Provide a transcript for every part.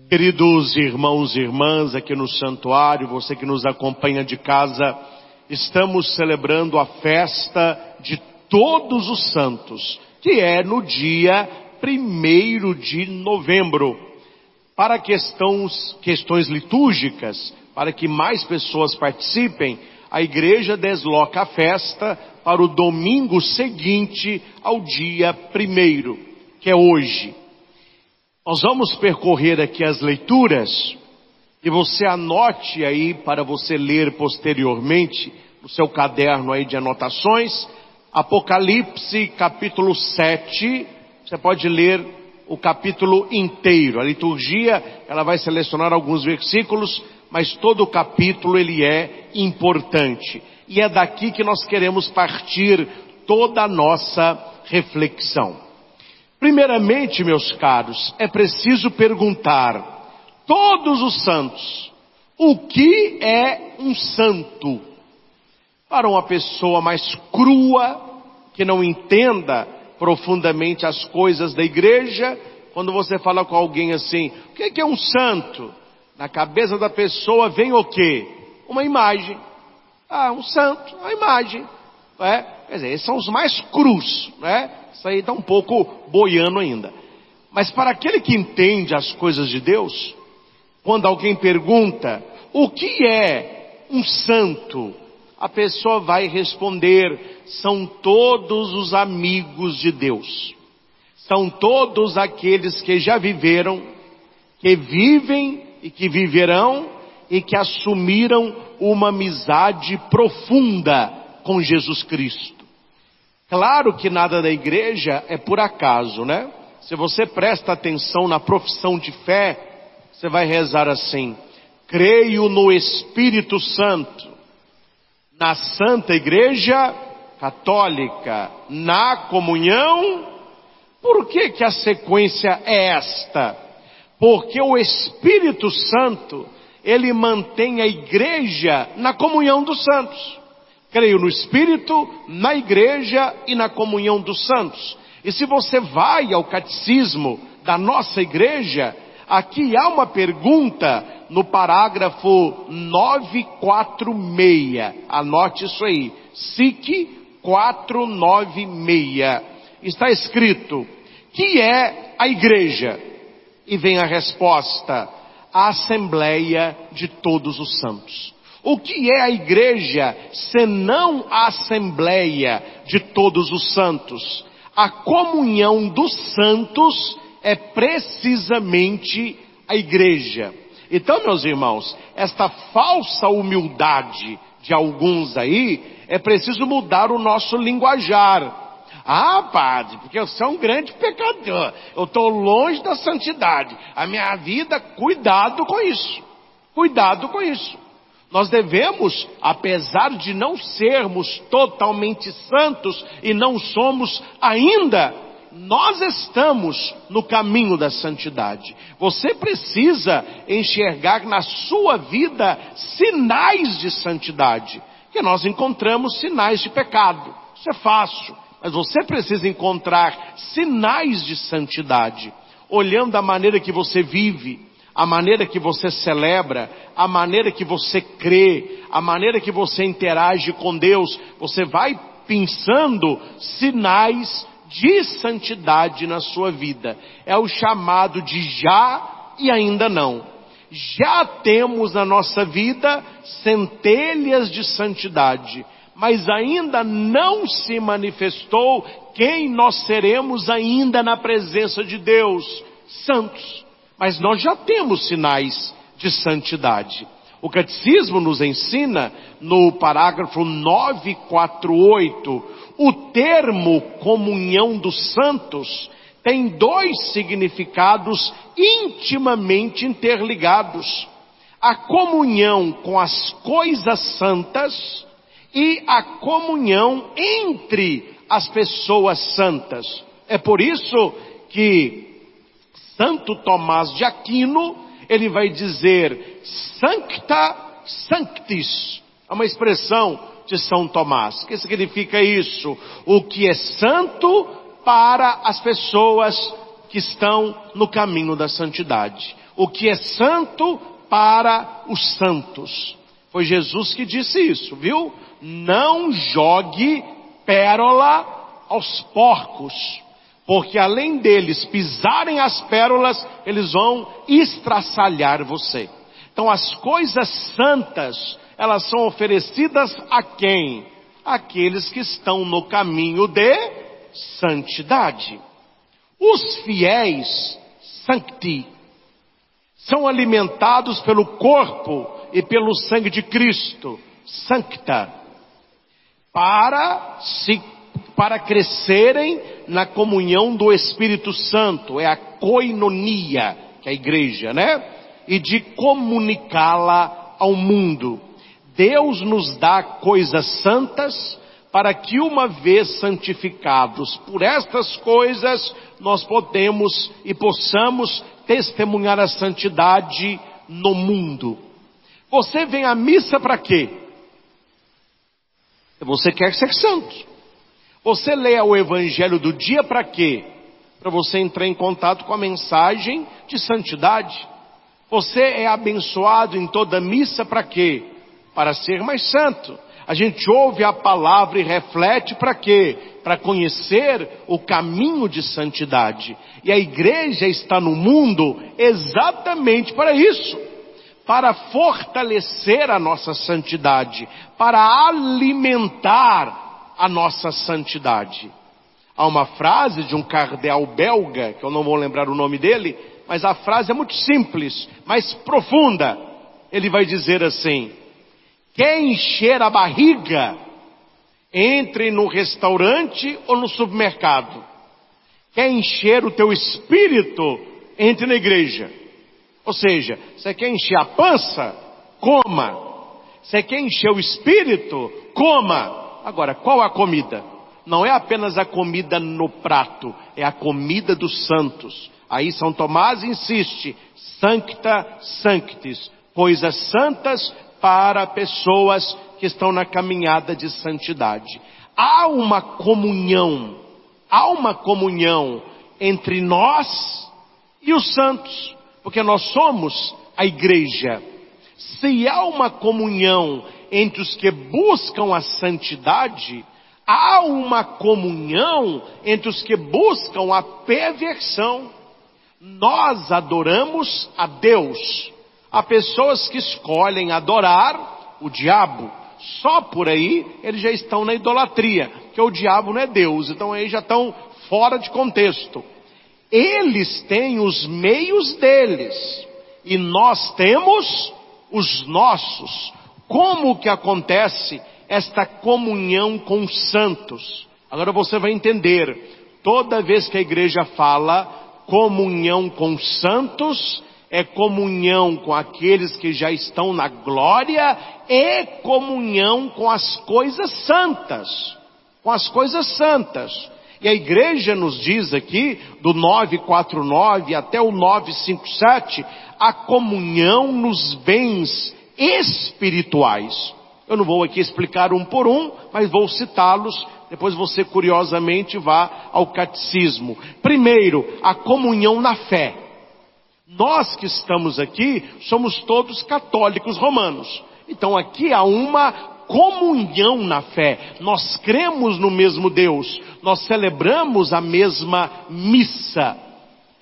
Queridos irmãos e irmãs aqui no santuário, você que nos acompanha de casa, estamos celebrando a festa de Todos os Santos, que é no dia 1º de novembro. Para questões litúrgicas, para que mais pessoas participem, a igreja desloca a festa para o domingo seguinte ao dia 1º, que é hoje. Nós vamos percorrer aqui as leituras, e você anote aí para você ler posteriormente, no seu caderno aí de anotações, Apocalipse capítulo 7, você pode ler o capítulo inteiro. A liturgia, ela vai selecionar alguns versículos, mas todo o capítulo ele é importante. E é daqui que nós queremos partir toda a nossa reflexão. Primeiramente, meus caros, é preciso perguntar, todos os santos, o que é um santo? Para uma pessoa mais crua, que não entenda profundamente as coisas da igreja, quando você fala com alguém assim, o que é um santo? Na cabeça da pessoa vem o quê? Uma imagem. Um santo, uma imagem. Quer dizer, esses são os mais crus, né? Isso aí está um pouco boiando ainda. Mas para aquele que entende as coisas de Deus, quando alguém pergunta, o que é um santo? A pessoa vai responder, são todos os amigos de Deus. São todos aqueles que já viveram, que vivem e que viverão e que assumiram uma amizade profunda com Jesus Cristo. Claro que nada da igreja é por acaso, né? Se você presta atenção na profissão de fé, você vai rezar assim, creio no Espírito Santo, na Santa Igreja Católica, na comunhão. Por que que a sequência é esta? Porque o Espírito Santo, ele mantém a igreja na comunhão dos santos. Creio no Espírito, na igreja e na comunhão dos santos. E se você vai ao catecismo da nossa igreja, aqui há uma pergunta no parágrafo 946. Anote isso aí. SIC 496. Está escrito, que é a igreja? E vem a resposta, a Assembleia de Todos os Santos. O que é a igreja, senão a Assembleia de Todos os Santos? A comunhão dos santos é precisamente a igreja. Então, meus irmãos, esta falsa humildade de alguns aí, é preciso mudar o nosso linguajar. Padre, porque eu sou um grande pecador, eu estou longe da santidade, a minha vida, cuidado com isso, cuidado com isso. Nós devemos, apesar de não sermos totalmente santos e não somos ainda, nós estamos no caminho da santidade. Você precisa enxergar na sua vida sinais de santidade, que nós encontramos sinais de pecado. Isso é fácil, mas você precisa encontrar sinais de santidade, olhando a maneira que você vive, a maneira que você celebra, a maneira que você crê, a maneira que você interage com Deus. Você vai pensando sinais de santidade na sua vida. É o chamado de já e ainda não. Já temos na nossa vida centelhas de santidade, mas ainda não se manifestou quem nós seremos ainda na presença de Deus, santos. Mas nós já temos sinais de santidade. O catecismo nos ensina, no parágrafo 948, o termo comunhão dos santos tem dois significados intimamente interligados. A comunhão com as coisas santas e a comunhão entre as pessoas santas. É por isso que Santo Tomás de Aquino, ele vai dizer, sancta sanctis, é uma expressão de São Tomás. O que significa isso? O que é santo para as pessoas que estão no caminho da santidade. O que é santo para os santos. Foi Jesus que disse isso, viu? Não jogue pérola aos porcos, porque além deles pisarem as pérolas, eles vão estraçalhar você. Então as coisas santas, elas são oferecidas a quem? Aqueles que estão no caminho de santidade. Os fiéis, sancti, são alimentados pelo corpo e pelo sangue de Cristo, sancta, para crescerem na comunhão do Espírito Santo, é a koinonia, que é a igreja, né? E de comunicá-la ao mundo. Deus nos dá coisas santas, para que uma vez santificados por estas coisas, nós podemos e possamos testemunhar a santidade no mundo. Você vem à missa para quê? Você quer ser santo. Você lê o evangelho do dia para quê? Para você entrar em contato com a mensagem de santidade. Você é abençoado em toda missa para quê? Para ser mais santo. A gente ouve a palavra e reflete para quê? Para conhecer o caminho de santidade. E a igreja está no mundo exatamente para isso. Para fortalecer a nossa santidade. Para alimentar a nossa santidade. Há uma frase de um cardeal belga, que eu não vou lembrar o nome dele, mas a frase é muito simples, mas profunda. Ele vai dizer assim: quer encher a barriga, entre no restaurante ou no supermercado. Quer encher o teu espírito, entre na igreja. Ou seja, você quer encher a pança? Coma. Você quer encher o espírito? Coma. Agora, qual a comida? Não é apenas a comida no prato, é a comida dos santos. Aí São Tomás insiste, sancta sanctis, coisas santas para pessoas que estão na caminhada de santidade. Há uma comunhão entre nós e os santos, porque nós somos a igreja. Se há uma comunhão entre os que buscam a santidade, há uma comunhão entre os que buscam a perversão. Nós adoramos a Deus. Há pessoas que escolhem adorar o diabo. Só por aí eles já estão na idolatria, porque o diabo não é Deus, então aí já estão fora de contexto. Eles têm os meios deles e nós temos os nossos. Como que acontece esta comunhão com os santos? Agora você vai entender. Toda vez que a igreja fala comunhão com os santos, é comunhão com aqueles que já estão na glória e comunhão com as coisas santas. Com as coisas santas. E a igreja nos diz aqui, do 949 até o 957, a comunhão nos bens espirituais. Eu não vou aqui explicar um por um, mas vou citá-los, depois você curiosamente vá ao catecismo. Primeiro, a comunhão na fé. Nós que estamos aqui, somos todos católicos romanos. Então aqui há uma comunhão na fé. Nós cremos no mesmo Deus. Nós celebramos a mesma missa.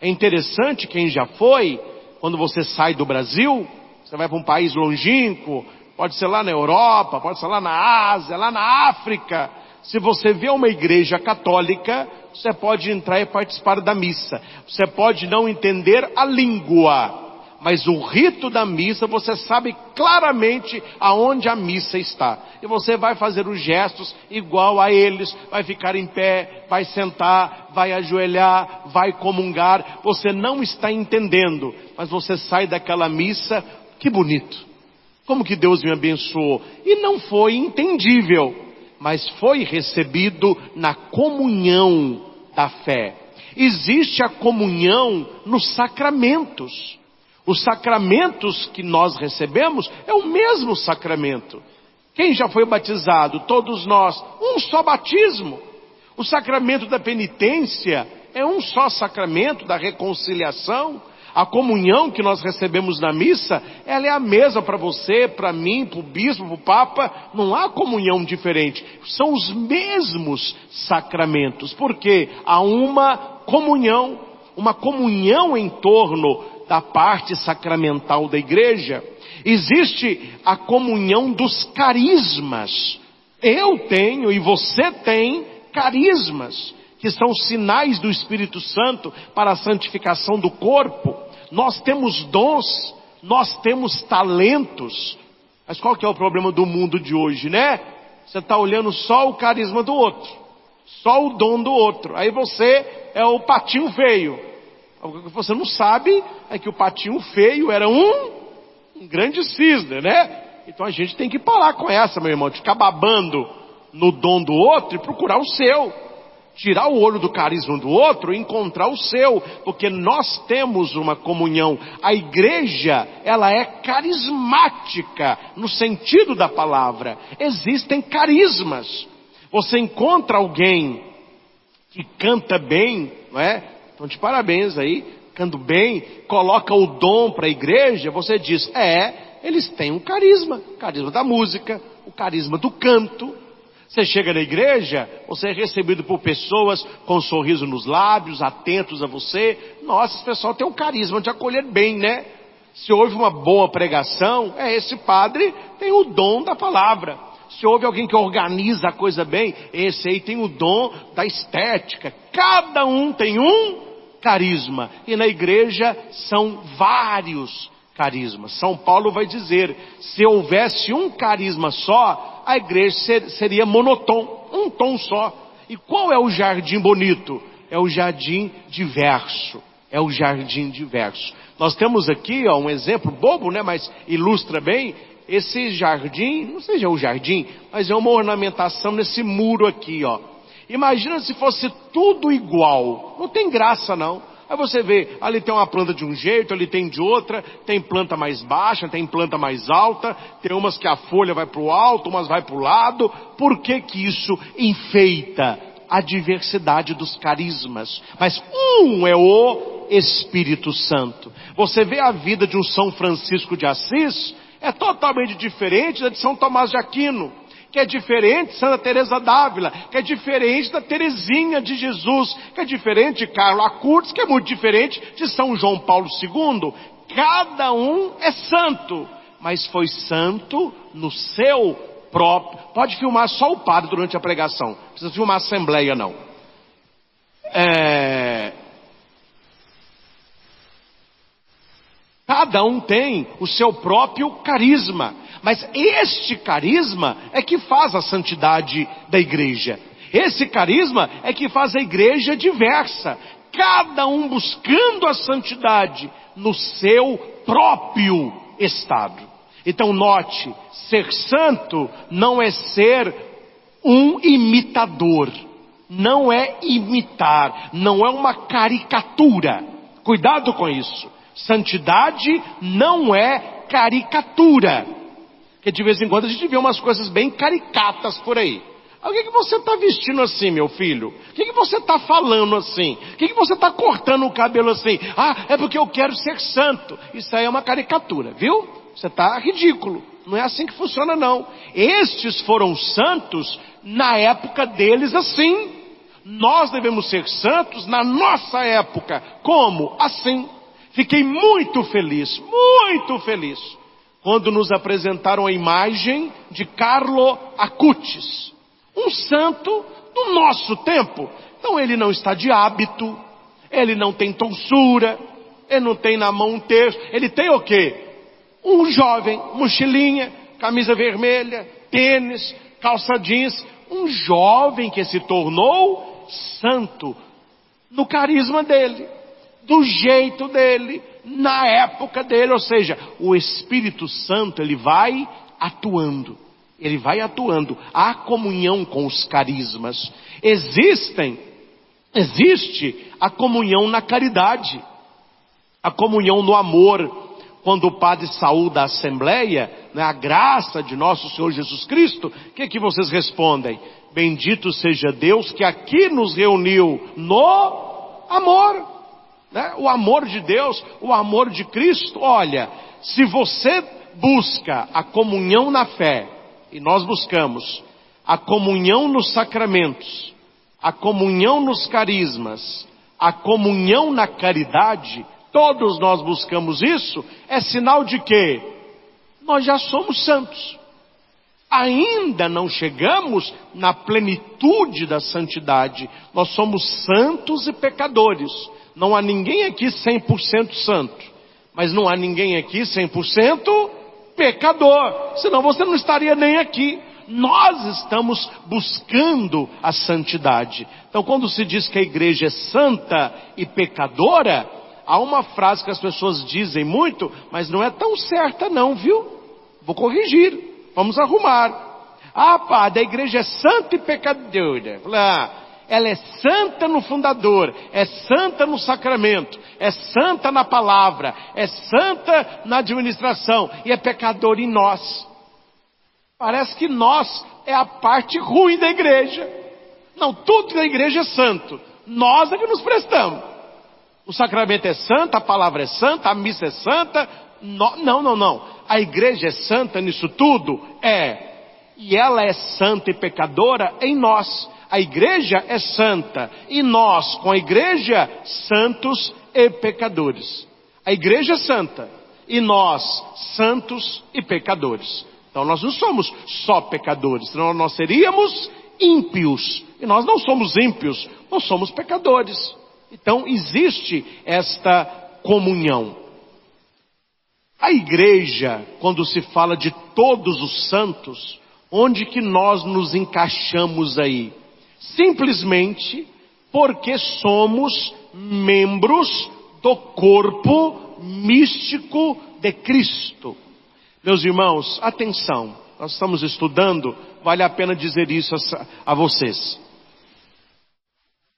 É interessante, quem já foi, quando você sai do Brasil, você vai para um país longínquo, pode ser lá na Europa, pode ser lá na Ásia, lá na África. Se você vê uma igreja católica, você pode entrar e participar da missa. Você pode não entender a língua, mas o rito da missa, você sabe claramente aonde a missa está. E você vai fazer os gestos igual a eles, vai ficar em pé, vai sentar, vai ajoelhar, vai comungar. Você não está entendendo, mas você sai daquela missa, que bonito. Como que Deus me abençoou? E não foi entendível, mas foi recebido na comunhão da fé. Existe a comunhão nos sacramentos. Os sacramentos que nós recebemos é o mesmo sacramento. Quem já foi batizado? Todos nós. Um só batismo. O sacramento da penitência é um só sacramento da reconciliação. A comunhão que nós recebemos na missa, ela é a mesma para você, para mim, para o bispo, para o papa. Não há comunhão diferente. São os mesmos sacramentos. Porque há uma comunhão em torno da parte sacramental da igreja. Existe a comunhão dos carismas. Eu tenho e você tem carismas, que são sinais do Espírito Santo para a santificação do corpo. Nós temos dons, nós temos talentos. Mas qual que é o problema do mundo de hoje, né? Você está olhando só o carisma do outro, só o dom do outro. Aí você é o patinho feio. O que você não sabe é que o patinho feio era um grande cisne, né? Então a gente tem que parar com essa, meu irmão, de ficar babando no dom do outro e procurar o seu. Tirar o olho do carisma do outro e encontrar o seu, porque nós temos uma comunhão. A igreja, ela é carismática, no sentido da palavra. Existem carismas. Você encontra alguém que canta bem, não é? Então de parabéns aí, canta bem, coloca o dom para a igreja, você diz, eles têm um carisma. O carisma da música, o carisma do canto. Você chega na igreja, você é recebido por pessoas com um sorriso nos lábios, atentos a você. Nossa, esse pessoal tem um carisma de acolher bem, né? Se houve uma boa pregação, esse padre tem o dom da palavra. Se houve alguém que organiza a coisa bem, esse aí tem o dom da estética. Cada um tem um carisma. E na igreja são vários carismas. São Paulo vai dizer, se houvesse um carisma só, a igreja seria monotom, um tom só. E qual é o jardim bonito? É o jardim diverso. É o jardim diverso. Nós temos aqui um exemplo bobo, né? Mas ilustra bem. Esse jardim, não sei se é o jardim, mas é uma ornamentação nesse muro aqui, ó. Imagina se fosse tudo igual. Não tem graça não. Aí você vê, ali tem uma planta de um jeito, ali tem de outra, tem planta mais baixa, tem planta mais alta, tem umas que a folha vai para o alto, umas vai para o lado. Por que que isso enfeita a diversidade dos carismas? Mas um é o Espírito Santo. Você vê a vida de um São Francisco de Assis, é totalmente diferente da de São Tomás de Aquino, que é diferente de Santa Teresa d'Ávila, que é diferente da Teresinha de Jesus, que é diferente de Carlo Acutis, que é muito diferente de São João Paulo II. Cada um é santo, mas foi santo no seu próprio. Pode filmar só o padre durante a pregação, não precisa filmar a assembleia não. Cada um tem o seu próprio carisma. Mas este carisma é que faz a santidade da igreja. Esse carisma é que faz a igreja diversa. Cada um buscando a santidade no seu próprio estado. Então note, ser santo não é ser um imitador. Não é imitar, não é uma caricatura. Cuidado com isso. Santidade não é caricatura. Porque de vez em quando a gente vê umas coisas bem caricatas por aí. O que você está vestindo assim, meu filho? O que você está falando assim? O que você está cortando o cabelo assim? É porque eu quero ser santo. Isso aí é uma caricatura, viu? Você está ridículo. Não é assim que funciona não. Estes foram santos na época deles assim. Nós devemos ser santos na nossa época. Como? Assim. Fiquei muito feliz, quando nos apresentaram a imagem de Carlo Acutis, um santo do nosso tempo. Então ele não está de hábito, ele não tem tonsura, ele não tem na mão um terço, ele tem o quê? Um jovem, mochilinha, camisa vermelha, tênis, calça jeans, um jovem que se tornou santo no carisma dele, do jeito dele, na época dele. Ou seja, o Espírito Santo, ele vai atuando. Há comunhão com os carismas. Existe a comunhão na caridade, a comunhão no amor. Quando o padre saúda a assembleia, né, a graça de nosso Senhor Jesus Cristo, o que vocês respondem? Bendito seja Deus que aqui nos reuniu no Amor, né? O amor de Deus, o amor de Cristo. Olha, se você busca a comunhão na fé, e nós buscamos a comunhão nos sacramentos, a comunhão nos carismas, a comunhão na caridade, todos nós buscamos isso, é sinal de que nós já somos santos. Ainda não chegamos na plenitude da santidade. Nós somos santos e pecadores. Não há ninguém aqui 100% santo, mas não há ninguém aqui 100% pecador, senão você não estaria nem aqui. Nós estamos buscando a santidade. Então, quando se diz que a igreja é santa e pecadora, há uma frase que as pessoas dizem muito, mas não é tão certa não, viu? Vou corrigir, vamos arrumar. Ah, padre, a igreja é santa e pecadora. Ela é santa no fundador, é santa no sacramento, é santa na palavra, é santa na administração e é pecador em nós. Parece que nós é a parte ruim da igreja. Não, tudo da igreja é santo. Nós é que nos prestamos. O sacramento é santo, a palavra é santa, a missa é santa. Não. A igreja é santa nisso tudo? É. E ela é santa e pecadora em nós. A igreja é santa. E nós, com a igreja, santos e pecadores. A igreja é santa. E nós, santos e pecadores. Então nós não somos só pecadores, senão nós seríamos ímpios. E nós não somos ímpios, nós somos pecadores. Então existe esta comunhão. A igreja, quando se fala de todos os santos, onde que nós nos encaixamos aí? Simplesmente porque somos membros do corpo místico de Cristo. Meus irmãos, atenção, nós estamos estudando, vale a pena dizer isso a vocês.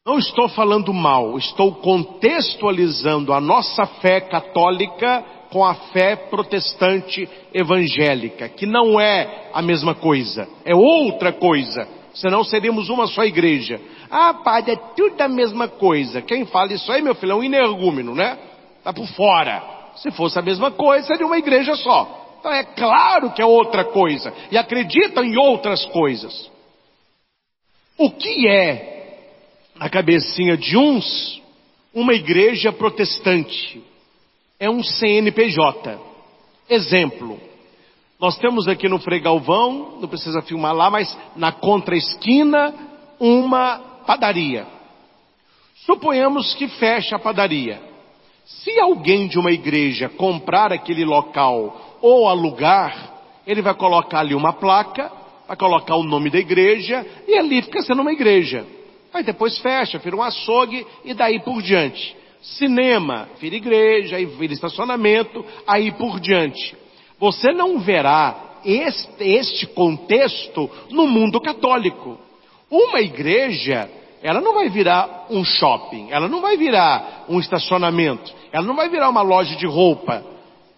Não estou falando mal, estou contextualizando a nossa fé católica com a fé protestante evangélica, que não é a mesma coisa, é outra coisa, senão seríamos uma só igreja. Ah, padre, é tudo a mesma coisa. Quem fala isso aí, meu filho, é um energúmeno, né? Tá por fora. Se fosse a mesma coisa, seria uma igreja só. Então é claro que é outra coisa, e acreditam em outras coisas. O que é, na cabecinha de uns, uma igreja protestante? É um CNPJ. Exemplo, nós temos aqui no Frei Galvão, não precisa filmar lá, mas na contraesquina, uma padaria. Suponhamos que fecha a padaria. Se alguém de uma igreja comprar aquele local ou alugar, ele vai colocar ali uma placa, vai colocar o nome da igreja, e ali fica sendo uma igreja. Aí depois fecha, vira um açougue, e daí por diante. Cinema, vira igreja, aí vira estacionamento, aí por diante. Você não verá este contexto no mundo católico. Uma igreja, ela não vai virar um shopping, ela não vai virar um estacionamento, ela não vai virar uma loja de roupa.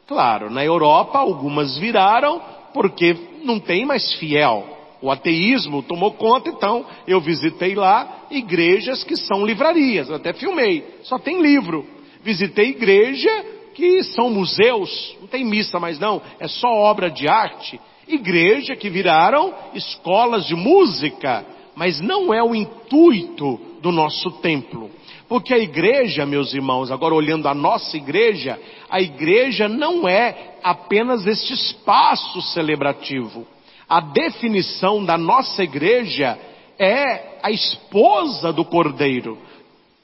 Claro, na Europa algumas viraram porque não tem mais fiel. O ateísmo tomou conta, então eu visitei lá igrejas que são livrarias, eu até filmei, só tem livro. Visitei igreja que são museus, não tem missa mais não, é só obra de arte. Igreja que viraram escolas de música, mas não é o intuito do nosso templo. Porque a igreja, meus irmãos, agora olhando a nossa igreja, a igreja não é apenas este espaço celebrativo. A definição da nossa igreja é a esposa do Cordeiro.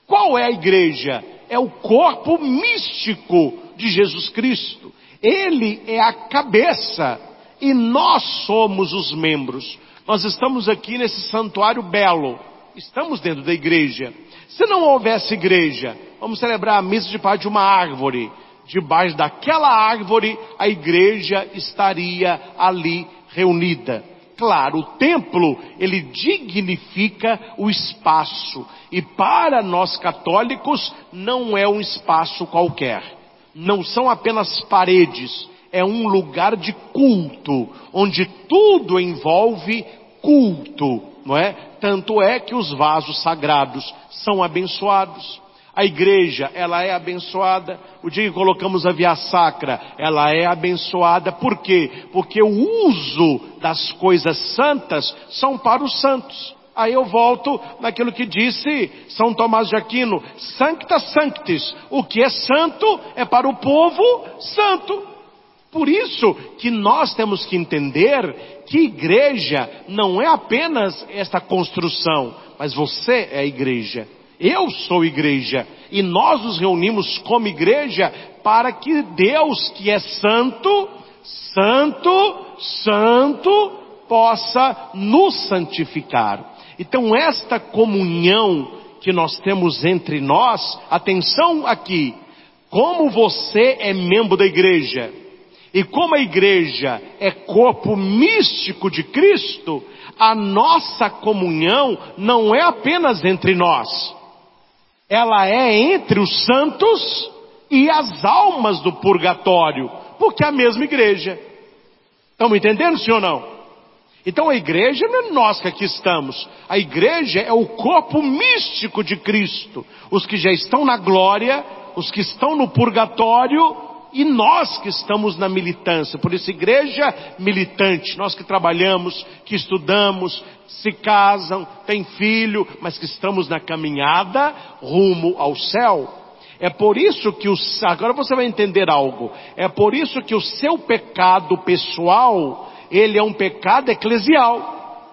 Qual é a igreja? É o corpo místico de Jesus Cristo. Ele é a cabeça e nós somos os membros. Nós estamos aqui nesse santuário belo, estamos dentro da igreja. Se não houvesse igreja, vamos celebrar a missa debaixo de uma árvore. Debaixo daquela árvore, a igreja estaria ali reunida. Claro, o templo, ele dignifica o espaço. E para nós católicos, não é um espaço qualquer. Não são apenas paredes. É um lugar de culto, onde tudo envolve culto, não é? Tanto é que os vasos sagrados são abençoados. A igreja, ela é abençoada. O dia que colocamos a via sacra, ela é abençoada. Por quê? Porque o uso das coisas santas são para os santos. Aí eu volto naquilo que disse São Tomás de Aquino: Sancta Sanctis, o que é santo é para o povo santo. Por isso que nós temos que entender que igreja não é apenas esta construção, mas você é a igreja. Eu sou igreja, e nós nos reunimos como igreja para que Deus, que é santo, santo, santo, possa nos santificar. Então esta comunhão que nós temos entre nós, atenção aqui, como você é membro da igreja, e como a igreja é corpo místico de Cristo, a nossa comunhão não é apenas entre nós. Ela é entre os santos e as almas do purgatório, porque é a mesma igreja. Estão me entendendo, sim ou não? Então a igreja não é nós que aqui estamos. A igreja é o corpo místico de Cristo. Os que já estão na glória, os que estão no purgatório e nós que estamos na militância. Por isso, igreja militante, nós que trabalhamos, que estudamos, se casam, têm filho, mas que estamos na caminhada rumo ao céu. É por isso que agora você vai entender algo. É por isso que o seu pecado pessoal, ele é um pecado eclesial.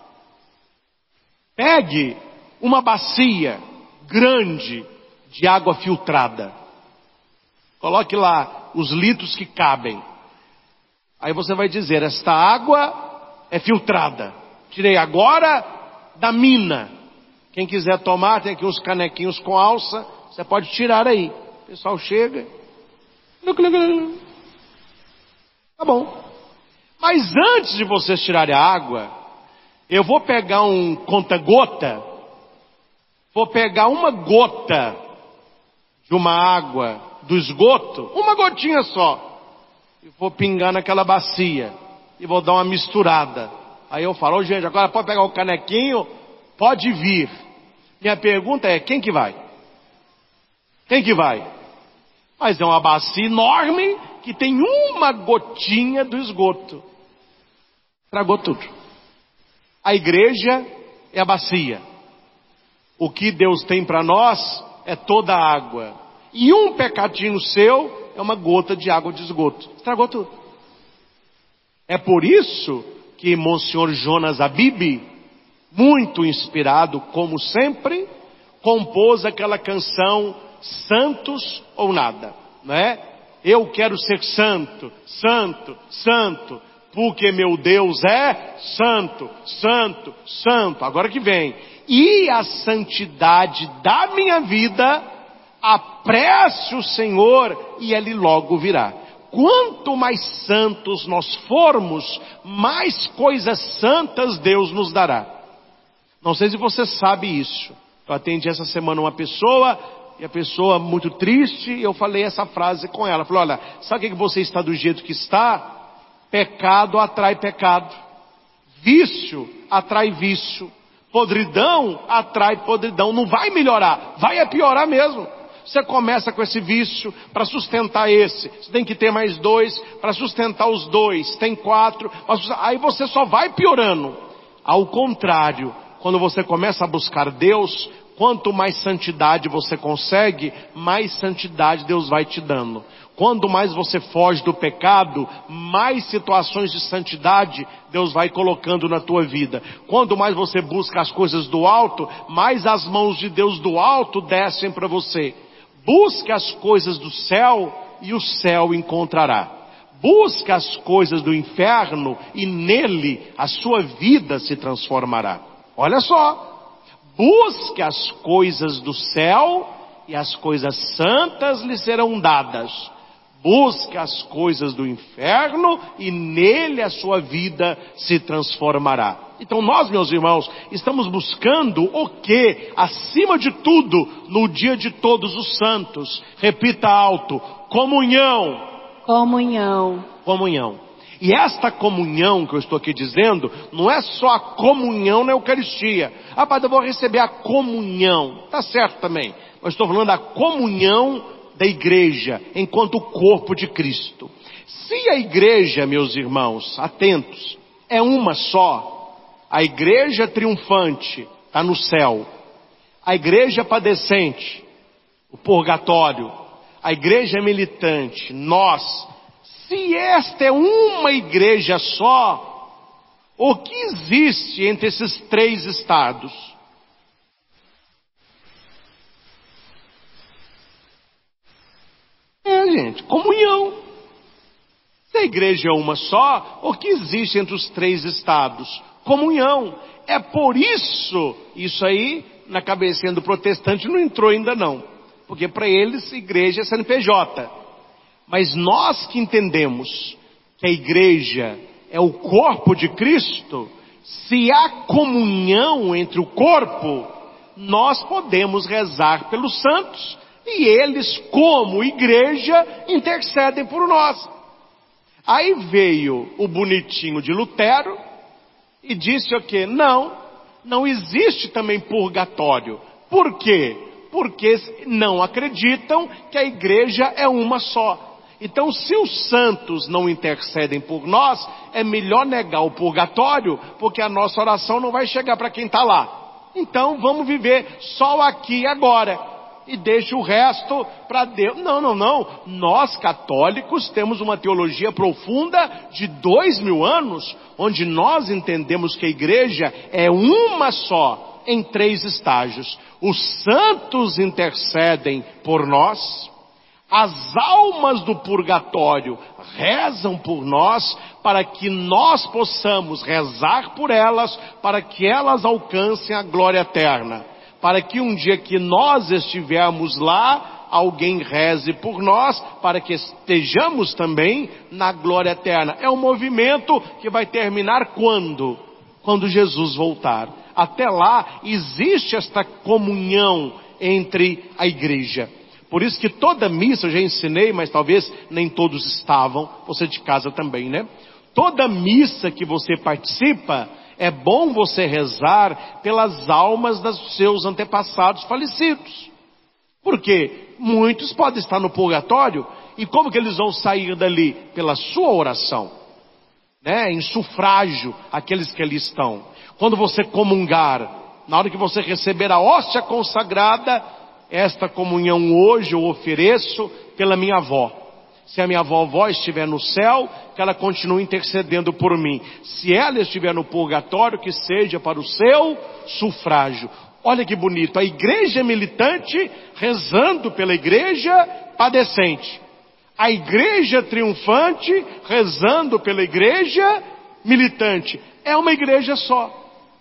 Pegue uma bacia grande de água filtrada. Coloque lá os litros que cabem. Aí você vai dizer: esta água é filtrada. Tirei agora da mina. Quem quiser tomar, tem aqui uns canequinhos com alça. Você pode tirar aí. O pessoal chega. Tá bom. Mas antes de vocês tirarem a água, eu vou pegar um conta-gota. Vou pegar uma gota de uma água do esgoto, uma gotinha só, e vou pingar naquela bacia, e vou dar uma misturada. Aí eu falo: gente, agora pode pegar o canequinho, pode vir. Minha pergunta é: quem que vai? Quem que vai? Mas é uma bacia enorme, que tem uma gotinha do esgoto. Estragou tudo. A igreja é a bacia. O que Deus tem para nós é toda a água. E um pecadinho seu é uma gota de água de esgoto. Estragou tudo. É por isso que Monsenhor Jonas Abib, muito inspirado como sempre, compôs aquela canção Santos ou Nada, não é? Eu quero ser santo, santo, santo, porque meu Deus é santo, santo, santo. Agora que vem. E a santidade da minha vida, apresse o Senhor e Ele logo virá. Quanto mais santos nós formos, mais coisas santas Deus nos dará. Não sei se você sabe isso. Eu atendi essa semana uma pessoa, e a pessoa muito triste, e eu falei essa frase com ela. Falei: olha, sabe o que você está do jeito que está? Pecado atrai pecado. Vício atrai vício. Podridão atrai podridão. Não vai melhorar, vai piorar mesmo. Você começa com esse vício, para sustentar esse, você tem que ter mais 2, para sustentar os 2, tem 4, aí você só vai piorando. Ao contrário, quando você começa a buscar Deus, quanto mais santidade você consegue, mais santidade Deus vai te dando. Quanto mais você foge do pecado, mais situações de santidade Deus vai colocando na tua vida. Quanto mais você busca as coisas do alto, mais as mãos de Deus do alto descem para você. Busque as coisas do céu e o céu encontrará. Busque as coisas do inferno e nele a sua vida se transformará. Olha só. Busque as coisas do céu e as coisas santas lhe serão dadas. Busque as coisas do inferno e nele a sua vida se transformará. Então nós, meus irmãos, estamos buscando o que? Acima de tudo, no dia de todos os santos. Repita alto: comunhão. Comunhão. Comunhão. E esta comunhão que eu estou aqui dizendo, não é só a comunhão na Eucaristia. Ah, padre, eu vou receber a comunhão. Tá certo também. Eu estou falando da comunhão da igreja, enquanto corpo de Cristo. Se a igreja, meus irmãos, atentos, é uma só, a igreja triunfante está no céu, a igreja padecente, o purgatório, a igreja militante, nós, se esta é uma igreja só, o que existe entre esses três estados? Gente, comunhão. Se a igreja é uma só, o que existe entre os três estados? Comunhão. É por isso aí, na cabecinha do protestante não entrou ainda não. Porque para eles, igreja é CNPJ. Mas nós que entendemos que a igreja é o corpo de Cristo, se há comunhão entre o corpo, nós podemos rezar pelos santos, e eles, como igreja, intercedem por nós. Aí veio o bonitinho de Lutero e disse o quê? Não existe também purgatório. Por quê? Porque não acreditam que a igreja é uma só. Então, se os santos não intercedem por nós, é melhor negar o purgatório, porque a nossa oração não vai chegar para quem está lá. Então, vamos viver só aqui e agora, e deixa o resto para Deus. Não. Nós, católicos, temos uma teologia profunda de 2000 anos, onde nós entendemos que a igreja é uma só, em 3 estágios. Os santos intercedem por nós, as almas do purgatório rezam por nós, para que nós possamos rezar por elas, para que elas alcancem a glória eterna. Para que um dia que nós estivermos lá, alguém reze por nós, para que estejamos também na glória eterna. É um movimento que vai terminar quando? Quando Jesus voltar. Até lá, existe esta comunhão entre a igreja. Por isso que toda missa, eu já ensinei, mas talvez nem todos estavam, você de casa também, né? Toda missa que você participa, é bom você rezar pelas almas dos seus antepassados falecidos. Porque muitos podem estar no purgatório, e como que eles vão sair dali? Pela sua oração, né? Em sufrágio, aqueles que ali estão. Quando você comungar, na hora que você receber a hóstia consagrada, esta comunhão hoje eu ofereço pela minha avó. Se a minha vovó estiver no céu, que ela continue intercedendo por mim. Se ela estiver no purgatório, que seja para o seu sufrágio. Olha que bonito, a igreja militante rezando pela igreja padecente. A igreja triunfante rezando pela igreja militante. É uma igreja só.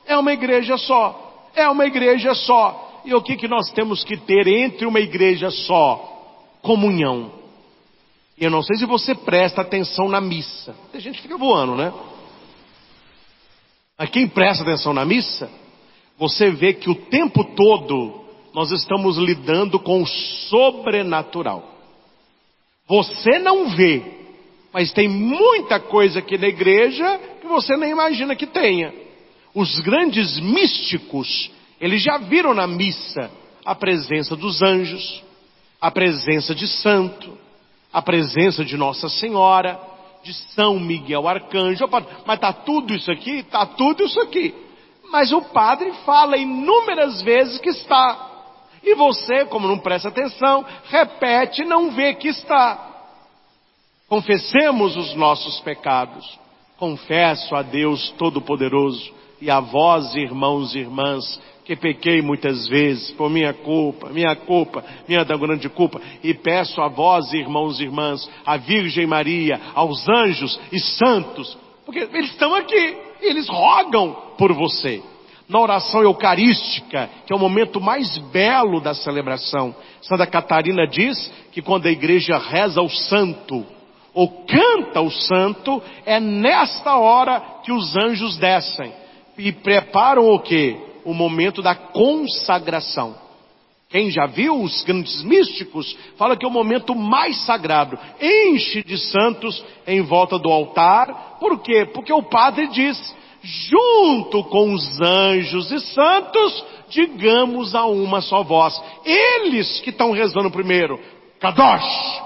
É uma igreja só. É uma igreja só. E o que nós temos que ter entre uma igreja só? Comunhão. E eu não sei se você presta atenção na missa. Tem gente que fica voando, né? Mas quem presta atenção na missa, você vê que o tempo todo nós estamos lidando com o sobrenatural. Você não vê, mas tem muita coisa aqui na igreja que você nem imagina que tenha. Os grandes místicos, eles já viram na missa a presença dos anjos, a presença de santo, a presença de Nossa Senhora, de São Miguel Arcanjo. Mas está tudo isso aqui? Está tudo isso aqui. Mas o padre fala inúmeras vezes que está. E você, como não presta atenção, repete e não vê que está. Confessemos os nossos pecados. Confesso a Deus Todo-Poderoso e a vós, irmãos e irmãs, que pequei muitas vezes por minha da grande culpa, e peço a vós, irmãos e irmãs, à Virgem Maria, aos anjos e santos, porque eles estão aqui, eles rogam por você. Na oração eucarística, que é o momento mais belo da celebração, Santa Catarina diz que quando a igreja reza ao santo, ou canta ao santo, é nesta hora que os anjos descem, e preparam o quê? O momento da consagração. Quem já viu os grandes místicos, fala que é o momento mais sagrado. Enche de santos em volta do altar. Por quê? Porque o padre diz, junto com os anjos e santos, digamos a uma só voz. Eles que estão rezando primeiro, Kadosh,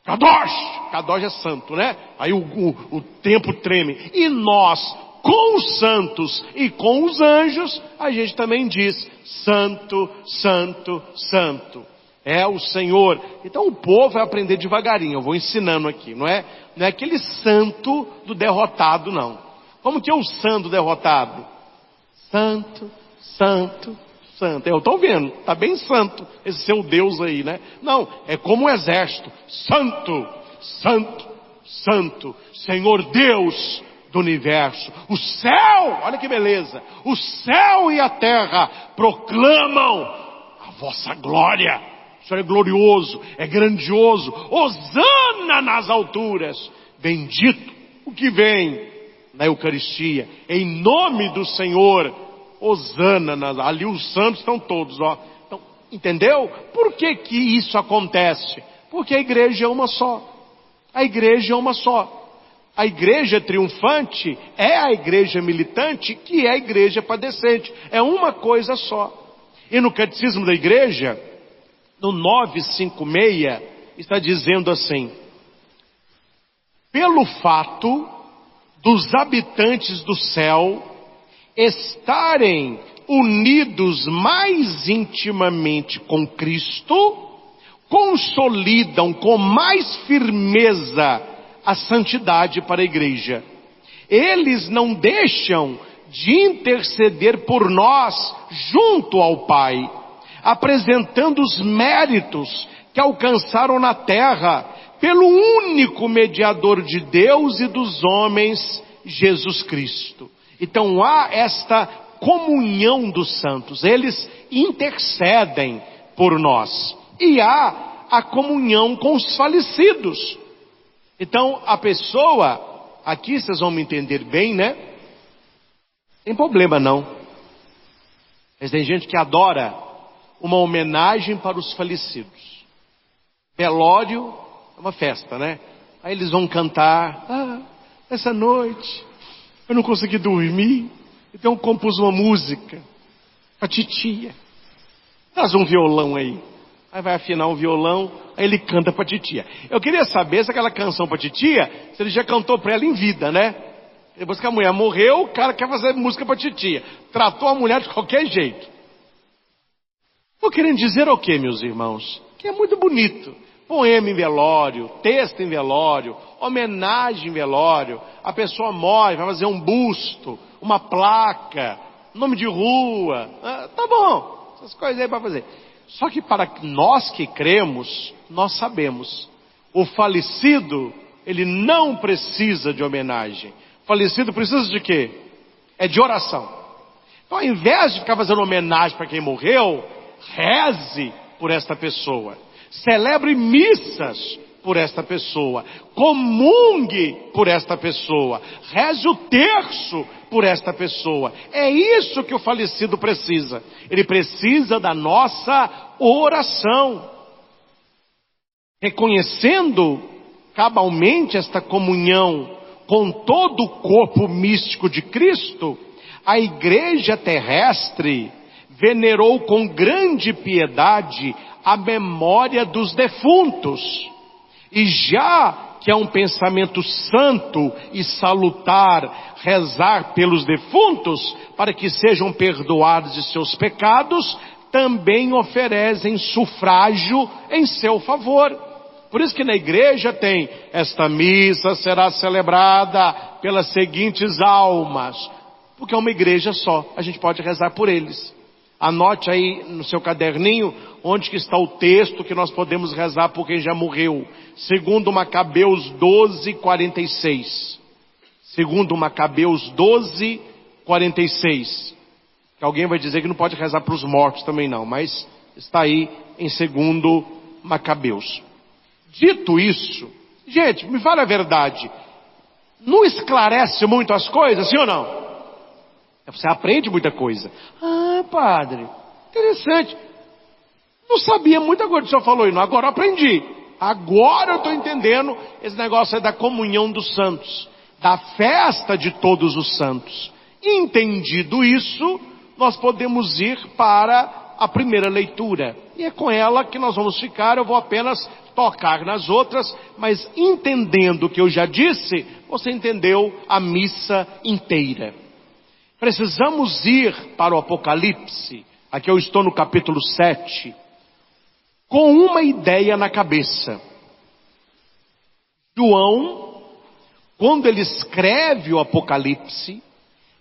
Kadosh, Kadosh é santo, né? Aí o templo treme. E nós, com os santos e com os anjos, a gente também diz, santo, santo, santo. É o Senhor. Então o povo vai aprender devagarinho, eu vou ensinando aqui, não é aquele santo do derrotado, não. Como que é o santo derrotado? Santo, santo, santo. Eu estou vendo, está bem santo esse seu Deus aí, né? Não, é como um exército. Santo, santo, santo, Senhor Deus do universo. O céu, olha que beleza, o céu e a terra proclamam a vossa glória. O Senhor é glorioso, é grandioso. Hosana nas alturas. Bendito o que vem na Eucaristia. Em nome do Senhor. Hosana. Ali os santos estão todos, ó. Então, entendeu? Por que que isso acontece? Porque a igreja é uma só. A igreja é uma só. A igreja triunfante é a igreja militante, que é a igreja padecente. É uma coisa só. E no catecismo da igreja, no 956, está dizendo assim: pelo fato dos habitantes do céu estarem unidos mais intimamente com Cristo, consolidam com mais firmeza a santidade para a igreja. Eles não deixam de interceder por nós junto ao Pai, apresentando os méritos que alcançaram na terra pelo único mediador de Deus e dos homens, Jesus Cristo. Então há esta comunhão dos santos, eles intercedem por nós. E há a comunhão com os falecidos. Então a pessoa, aqui vocês vão me entender bem, né? Tem problema não. Mas tem gente que adora uma homenagem para os falecidos. Velório é uma festa, né? Aí eles vão cantar, essa noite eu não consegui dormir, então eu compus uma música pra titia. Traz um violão aí. Aí vai afinar um violão, aí ele canta pra titia. Eu queria saber se aquela canção pra titia, se ele já cantou pra ela em vida, né? Depois que a mulher morreu, o cara quer fazer música pra titia. Tratou a mulher de qualquer jeito. Estou querendo dizer o quê, meus irmãos? Que é muito bonito. Poema em velório, texto em velório, homenagem em velório. A pessoa morre, vai fazer um busto, uma placa, nome de rua. Tá bom, essas coisas aí para fazer. Só que para nós que cremos, nós sabemos. O falecido, ele não precisa de homenagem. O falecido precisa de quê? É de oração. Então, ao invés de ficar fazendo homenagem para quem morreu, reze por esta pessoa. Celebre missas por esta pessoa. Comungue por esta pessoa. Reze o terço por esta pessoa. É isso que o falecido precisa. Ele precisa da nossa oração. Reconhecendo cabalmente esta comunhão com todo o corpo místico de Cristo, a igreja terrestre venerou com grande piedade a memória dos defuntos. E já que é um pensamento santo e salutar rezar pelos defuntos, para que sejam perdoados de seus pecados, também oferecem sufrágio em seu favor. Por isso que na igreja tem, esta missa será celebrada pelas seguintes almas, porque é uma igreja só, a gente pode rezar por eles. Anote aí no seu caderninho onde que está o texto que nós podemos rezar por quem já morreu. Segundo Macabeus 12:46. Segundo Macabeus 12:46. Que alguém vai dizer que não pode rezar para os mortos também não, mas está aí em segundo Macabeus. Dito isso, gente, me fala a verdade. Não esclarece muito as coisas, sim ou não? Você aprende muita coisa. Ah, padre, interessante. Não sabia muita coisa que o senhor falou aí, não. Agora eu aprendi. Agora eu estou entendendo esse negócio aí da comunhão dos santos, da festa de todos os santos. Entendido isso, nós podemos ir para a primeira leitura. E é com ela que nós vamos ficar. Eu vou apenas tocar nas outras, mas entendendo o que eu já disse, você entendeu a missa inteira. Precisamos ir para o Apocalipse. Aqui eu estou no capítulo 7, com uma ideia na cabeça. João, quando ele escreve o Apocalipse,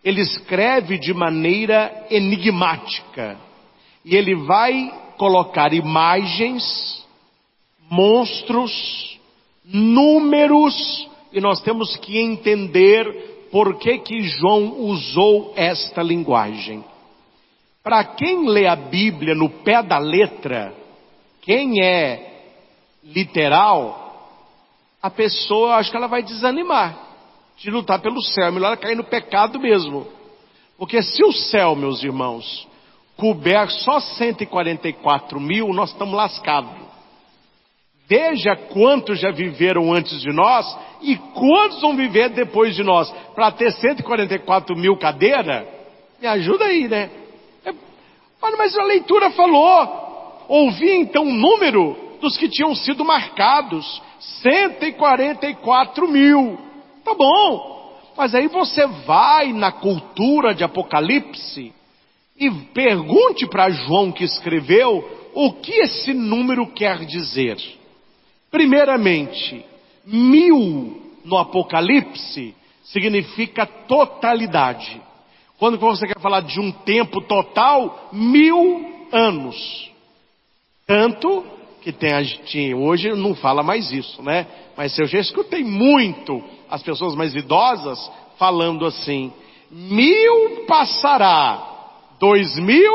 ele escreve de maneira enigmática. E ele vai colocar imagens, monstros, números, e nós temos que entender por que João usou esta linguagem. Para quem lê a Bíblia no pé da letra, quem é literal, a pessoa, acho que ela vai desanimar de lutar pelo céu, melhor ela cair no pecado mesmo. Porque se o céu, meus irmãos, couber só 144 mil, nós estamos lascados. Veja quantos já viveram antes de nós e quantos vão viver depois de nós. Para ter 144 mil cadeiras, me ajuda aí, né? Mas a leitura falou, ouvi então o número dos que tinham sido marcados, 144 mil. Tá bom, mas aí você vai na cultura de Apocalipse e pergunte para João que escreveu o que esse número quer dizer. Primeiramente, 1000 no Apocalipse significa totalidade. Quando você quer falar de um tempo total, 1000 anos. Tanto que hoje não fala mais isso, né? Mas eu já escutei muito as pessoas mais idosas falando assim: 1000 passará, 2000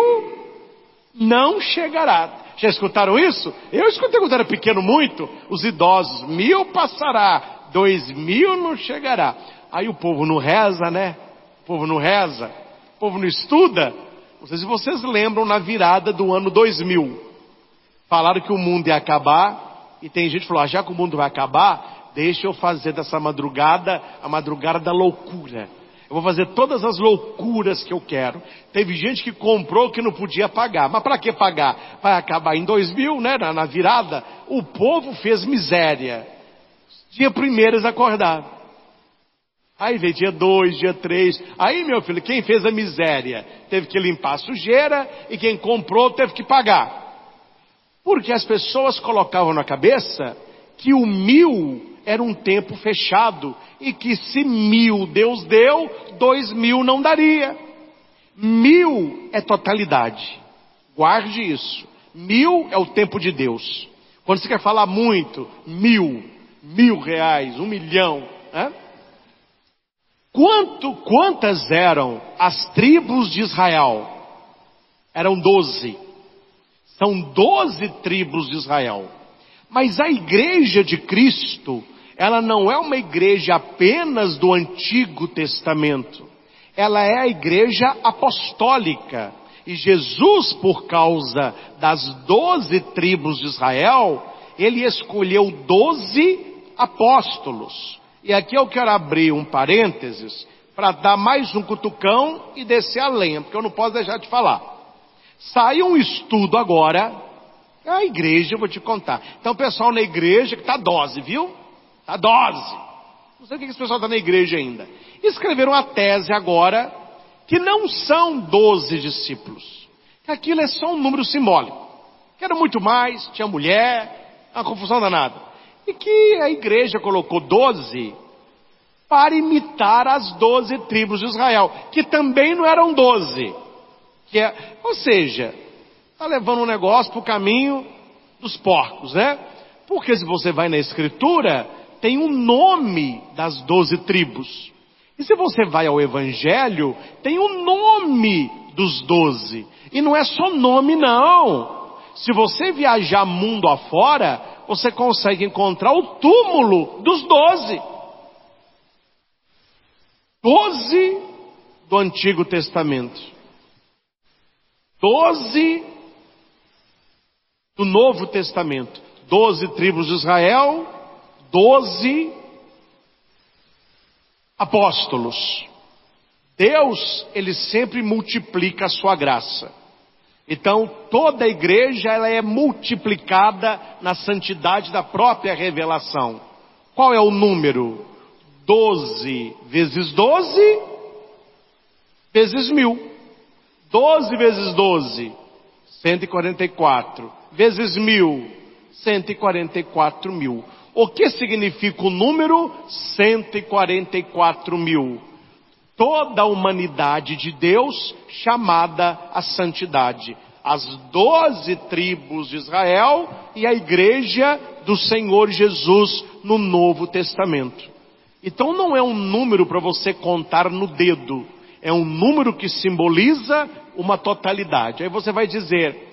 não chegará. Já escutaram isso? Eu escutei quando era pequeno muito, os idosos: 1000 passará, 2000 não chegará. Aí o povo não reza, né? O povo não reza, o povo não estuda. Não sei se vocês lembram, na virada do ano 2000, falaram que o mundo ia acabar, e tem gente que falou: já que o mundo vai acabar, deixa eu fazer dessa madrugada a madrugada da loucura. Eu vou fazer todas as loucuras que eu quero. Teve gente que comprou que não podia pagar. Mas para que pagar? Vai acabar em 2000, né? Na virada. O povo fez miséria. Dia 1 eles acordaram. Aí veio dia 2, dia 3. Aí, meu filho, quem fez a miséria teve que limpar a sujeira, e quem comprou teve que pagar. Porque as pessoas colocavam na cabeça que o 1000 era um tempo fechado, e que se 1000 Deus deu, 2000 não daria. 1000 é totalidade. Guarde isso. 1000 é o tempo de Deus. Quando você quer falar muito, 1000, R$1.000, 1 milhão, né? Quantas eram as tribos de Israel? Eram 12. São 12 tribos de Israel. Mas a igreja de Cristo, ela não é uma igreja apenas do Antigo Testamento. Ela é a igreja apostólica. E Jesus, por causa das 12 tribos de Israel, ele escolheu 12 apóstolos. E aqui eu quero abrir um parênteses para dar mais um cutucão e descer a lenha, porque eu não posso deixar de falar. Saiu um estudo agora, a igreja, eu vou te contar. Então o pessoal na igreja que está dose, viu? Está dose. Não sei o que esse pessoal está na igreja ainda. Escreveram uma tese agora, que não são 12 discípulos. Que aquilo é só um número simbólico. Que era muito mais, tinha mulher, uma confusão danada. E que a igreja colocou 12 para imitar as 12 tribos de Israel, que também não eram 12. Ou seja, está levando um negócio para o caminho dos porcos, né? Porque se você vai na escritura, tem um nome das 12 tribos. E se você vai ao evangelho, tem um nome dos 12. E não é só nome não. Se você viajar mundo afora, você consegue encontrar o túmulo dos 12. 12 do Antigo Testamento. 12 do Novo Testamento. 12 tribos de Israel, 12 apóstolos. Deus, Ele sempre multiplica a sua graça. Então, toda a igreja, ela é multiplicada na santidade da própria revelação. Qual é o número? 12 vezes 12 vezes 1000. 12 vezes 12, 144. Vezes 1000, 144 mil. O que significa o número 144 mil? Toda a humanidade de Deus chamada à santidade. As 12 tribos de Israel e a igreja do Senhor Jesus no Novo Testamento. Então não é um número para você contar no dedo. É um número que simboliza uma totalidade. Aí você vai dizer,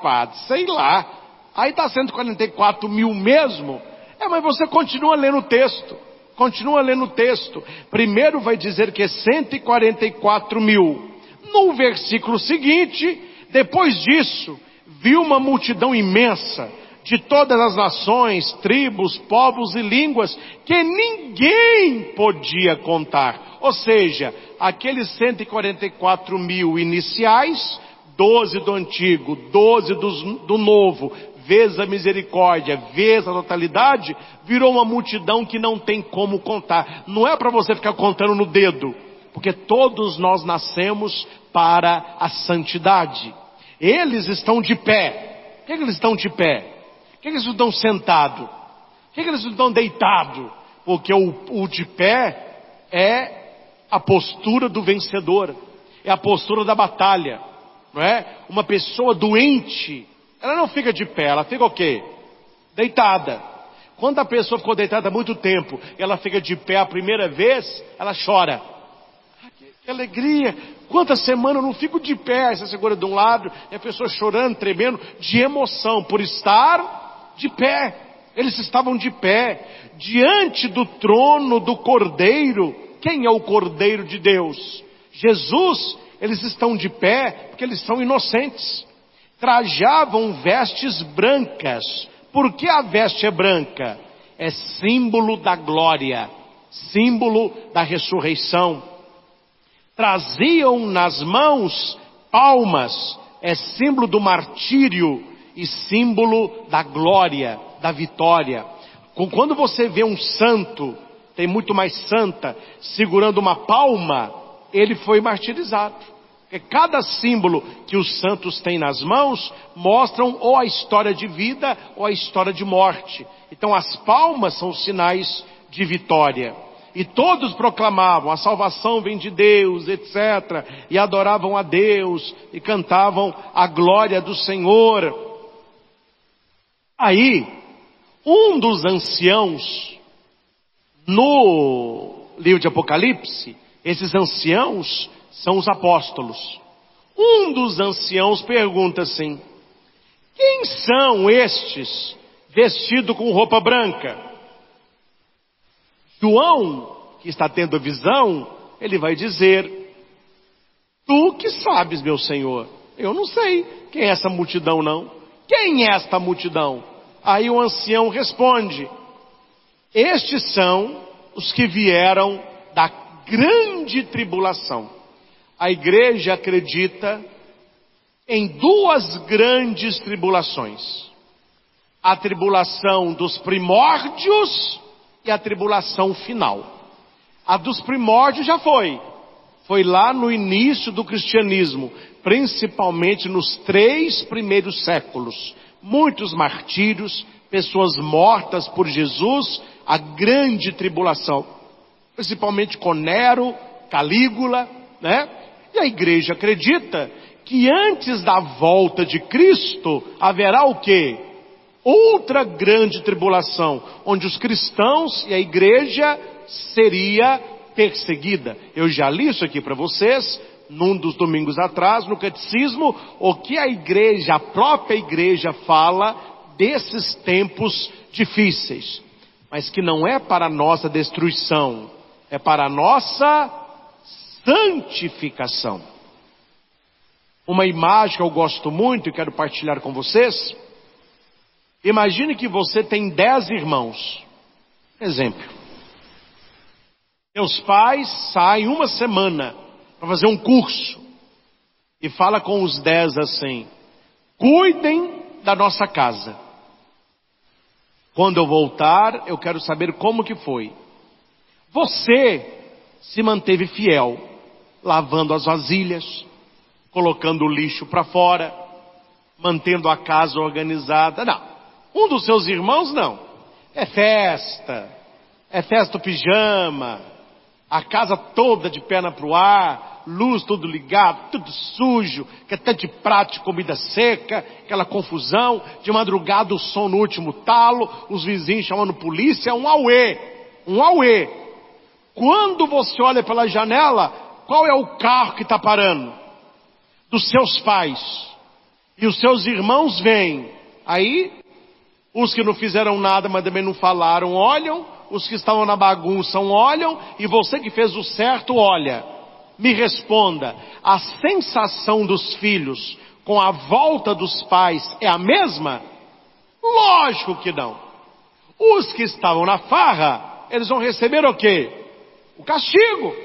padre, sei lá, aí está 144 mil mesmo? Mas você continua lendo o texto. Continua lendo o texto. Primeiro vai dizer que é 144 mil. No versículo seguinte, depois disso, viu uma multidão imensa de todas as nações, tribos, povos e línguas, que ninguém podia contar. Ou seja, aqueles 144 mil iniciais, 12 do antigo, 12 do novo, vezes a misericórdia, vezes a totalidade, virou uma multidão que não tem como contar. Não é para você ficar contando no dedo, porque todos nós nascemos para a santidade. Eles estão de pé. Por que eles estão de pé? Por que eles não estão sentados? Por que eles não estão deitados? Porque o de pé é a postura do vencedor, é a postura da batalha, não é? Uma pessoa doente, ela não fica de pé, ela fica o quê? Deitada. Quando a pessoa ficou deitada há muito tempo, ela fica de pé a primeira vez, ela chora. Que alegria! Quantas semanas eu não fico de pé? Aí você segura de um lado, e a pessoa chorando, tremendo, de emoção, por estar de pé. Eles estavam de pé, diante do trono do Cordeiro. Quem é o Cordeiro de Deus? Jesus. Eles estão de pé, porque eles são inocentes. Trajavam vestes brancas. Por que a veste é branca? É símbolo da glória, símbolo da ressurreição. Traziam nas mãos palmas, é símbolo do martírio e símbolo da glória, da vitória. Quando você vê um santo, tem muito mais santa, segurando uma palma, ele foi martirizado. Porque cada símbolo que os santos têm nas mãos mostram ou a história de vida ou a história de morte. Então as palmas são sinais de vitória. E todos proclamavam, a salvação vem de Deus, etc. E adoravam a Deus e cantavam a glória do Senhor. Aí, um dos anciãos, no livro de Apocalipse, esses anciãos são os apóstolos. Um dos anciãos pergunta assim: quem são estes vestidos com roupa branca? João, que está tendo a visão, ele vai dizer: tu que sabes, meu Senhor. Eu não sei quem é essa multidão, não. Quem é esta multidão? Aí o ancião responde: estes são os que vieram da grande tribulação. A igreja acredita em duas grandes tribulações: a tribulação dos primórdios e a tribulação final. A dos primórdios já foi lá no início do cristianismo, principalmente nos 3 primeiros séculos. Muitos martírios, pessoas mortas por Jesus, a grande tribulação, principalmente com Nero, Calígula, né? E a igreja acredita que antes da volta de Cristo haverá o quê? Outra grande tribulação, onde os cristãos e a igreja seria perseguida. Eu já li isso aqui para vocês, num dos domingos atrás, no catecismo, o que a igreja, a própria igreja fala desses tempos difíceis, mas que não é para a nossa destruição, é para a nossa santificação. Uma imagem que eu gosto muito e quero partilhar com vocês. Imagine que você tem 10 irmãos. Exemplo. Meus pais saem uma semana para fazer um curso. E fala com os 10 assim: cuidem da nossa casa. Quando eu voltar, eu quero saber como que foi. Você se manteve fiel, lavando as vasilhas, colocando o lixo para fora, mantendo a casa organizada. Não, um dos seus irmãos não. É festa do pijama, a casa toda de perna pro ar, luz tudo ligado, tudo sujo, que até de prato de comida seca, aquela confusão, de madrugada o som no último talo, os vizinhos chamando polícia, um auê. Quando você olha pela janela, qual é o carro que está parando? Dos seus pais. E os seus irmãos vêm. Aí, os que não fizeram nada, mas também não falaram, olham. Os que estavam na bagunça olham. E você que fez o certo, olha. Me responda, a sensação dos filhos com a volta dos pais é a mesma? Lógico que não. Os que estavam na farra, eles vão receber o quê? O castigo.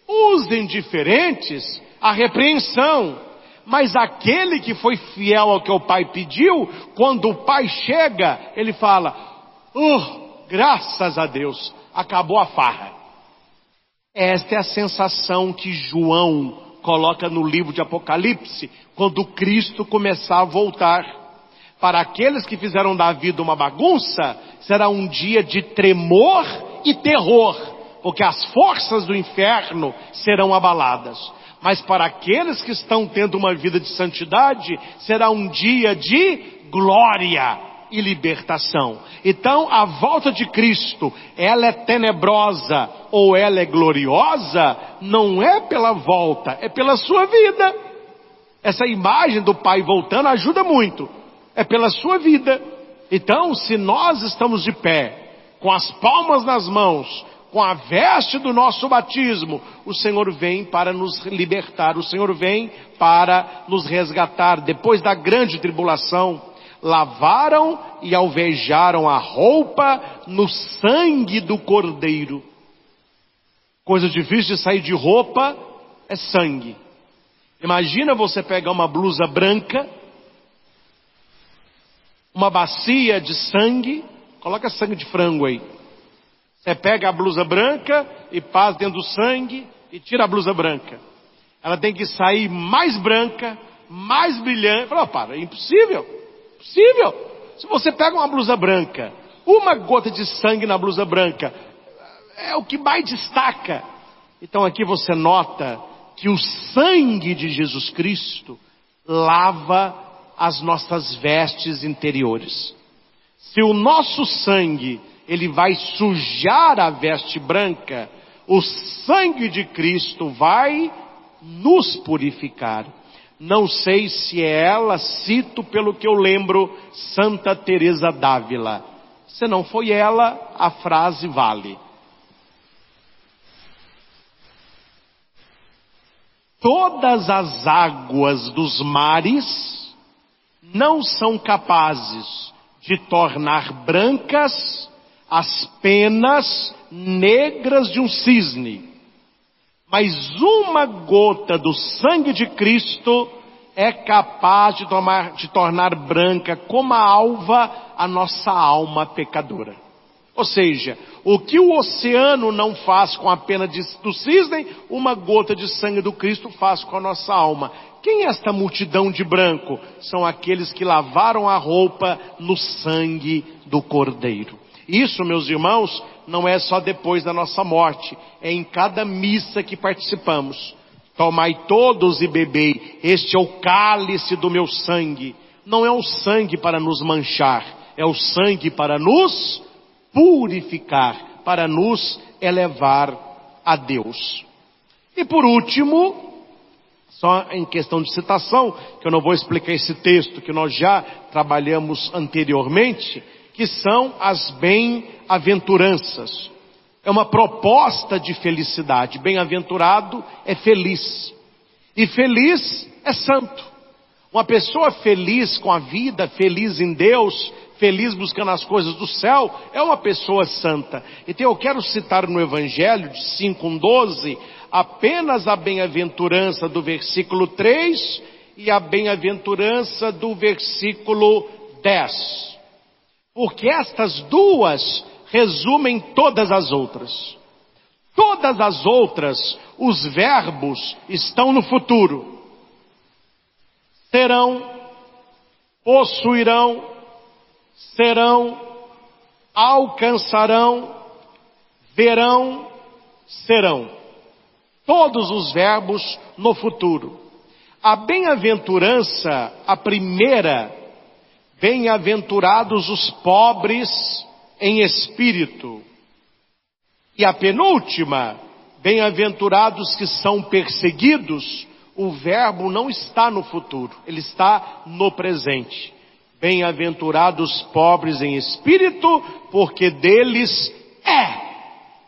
Os indiferentes, a repreensão. Mas aquele que foi fiel ao que o pai pediu, quando o pai chega, ele fala: graças a Deus, acabou a farra. Esta é a sensação que João coloca no livro de Apocalipse, quando Cristo começar a voltar. Para aqueles que fizeram da vida uma bagunça, será um dia de tremor e terror, porque as forças do inferno serão abaladas. Mas para aqueles que estão tendo uma vida de santidade, será um dia de glória e libertação. Então, a volta de Cristo, ela é tenebrosa ou ela é gloriosa, não é pela volta, é pela sua vida. Essa imagem do Pai voltando ajuda muito, é pela sua vida. Então, se nós estamos de pé, com as palmas nas mãos, com a veste do nosso batismo, o Senhor vem para nos libertar, o Senhor vem para nos resgatar. Depois da grande tribulação, lavaram e alvejaram a roupa no sangue do Cordeiro. Coisa difícil de sair de roupa é sangue. Imagina você pegar uma blusa branca, uma bacia de sangue, coloca sangue de frango aí. Você pega a blusa branca e passa dentro do sangue e tira a blusa branca. Ela tem que sair mais branca, mais brilhante. Fala, para, é impossível. Se você pega uma blusa branca, uma gota de sangue na blusa branca, é o que mais destaca. Então aqui você nota que o sangue de Jesus Cristo lava as nossas vestes interiores. Se o nosso sangue, ele vai sujar a veste branca, o sangue de Cristo vai nos purificar. Não sei se é ela, cito pelo que eu lembro, Santa Teresa d'Ávila. Se não foi ela, a frase vale. Todas as águas dos mares não são capazes de tornar brancas as penas negras de um cisne. Mas uma gota do sangue de Cristo é capaz de tornar branca como a alva a nossa alma pecadora. Ou seja, o que o oceano não faz com a pena do cisne, uma gota de sangue do Cristo faz com a nossa alma. Quem é esta multidão de branco? São aqueles que lavaram a roupa no sangue do Cordeiro. Isso, meus irmãos, não é só depois da nossa morte, é em cada missa que participamos. Tomai todos e bebei, este é o cálice do meu sangue. Não é o sangue para nos manchar, é o sangue para nos purificar, para nos elevar a Deus. E por último, só em questão de citação, que eu não vou explicar esse texto que nós já trabalhamos anteriormente, que são as bem-aventuranças. É uma proposta de felicidade. Bem-aventurado é feliz. E feliz é santo. Uma pessoa feliz com a vida, feliz em Deus, feliz buscando as coisas do céu, é uma pessoa santa. Então eu quero citar no Evangelho de 5:12, apenas a bem-aventurança do versículo 3 e a bem-aventurança do versículo 10. Porque estas duas resumem todas as outras. Todas as outras, os verbos estão no futuro. Serão, possuirão, serão, alcançarão, verão, serão. Todos os verbos no futuro. A bem-aventurança, a primeira, bem-aventurados os pobres em espírito. E a penúltima, bem-aventurados que são perseguidos, o verbo não está no futuro, ele está no presente. Bem-aventurados pobres em espírito, porque deles é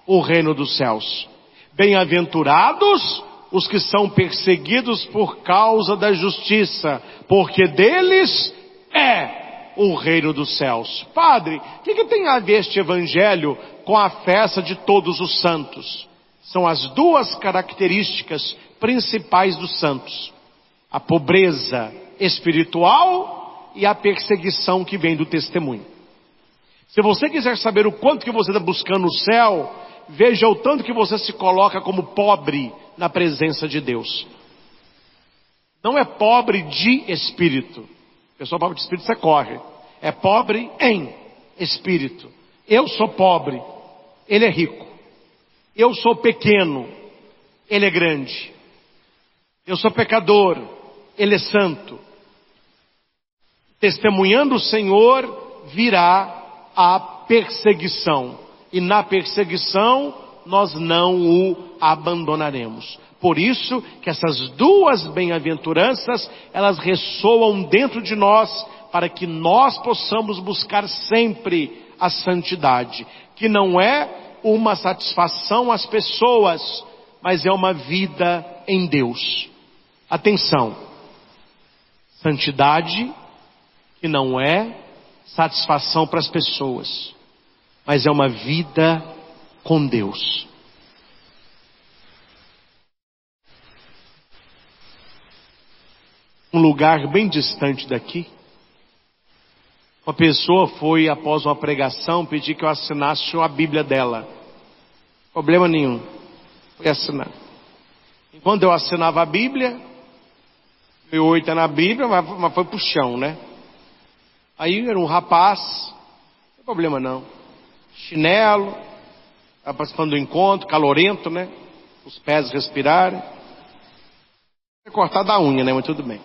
o reino dos céus. Bem-aventurados os que são perseguidos por causa da justiça, porque deles é o reino dos céus. Padre, o que tem a ver este evangelho com a festa de todos os santos? São as duas características principais dos santos: a pobreza espiritual e a perseguição que vem do testemunho. Se você quiser saber o quanto que você está buscando o céu, veja o tanto que você se coloca como pobre na presença de Deus. Não é pobre de espírito. Pessoa pobre de espírito, você corre. É pobre em espírito. Eu sou pobre, ele é rico. Eu sou pequeno, ele é grande. Eu sou pecador, ele é santo. Testemunhando o Senhor, virá a perseguição. E na perseguição, nós não o abandonaremos. Por isso que essas duas bem-aventuranças, elas ressoam dentro de nós, para que nós possamos buscar sempre a santidade, que não é uma satisfação às pessoas, mas é uma vida em Deus. Atenção, santidade que não é satisfação para as pessoas, mas é uma vida com Deus. Um lugar bem distante daqui, uma pessoa foi, após uma pregação, pedir que eu assinasse a Bíblia dela. Problema nenhum, foi assinar. Enquanto eu assinava a Bíblia, meu oi está na Bíblia, mas foi pro chão, né? Aí era um rapaz, não tem problema não, chinelo, estava participando do encontro, calorento, né? Os pés respirarem. É cortar da unha, né? Mas tudo bem.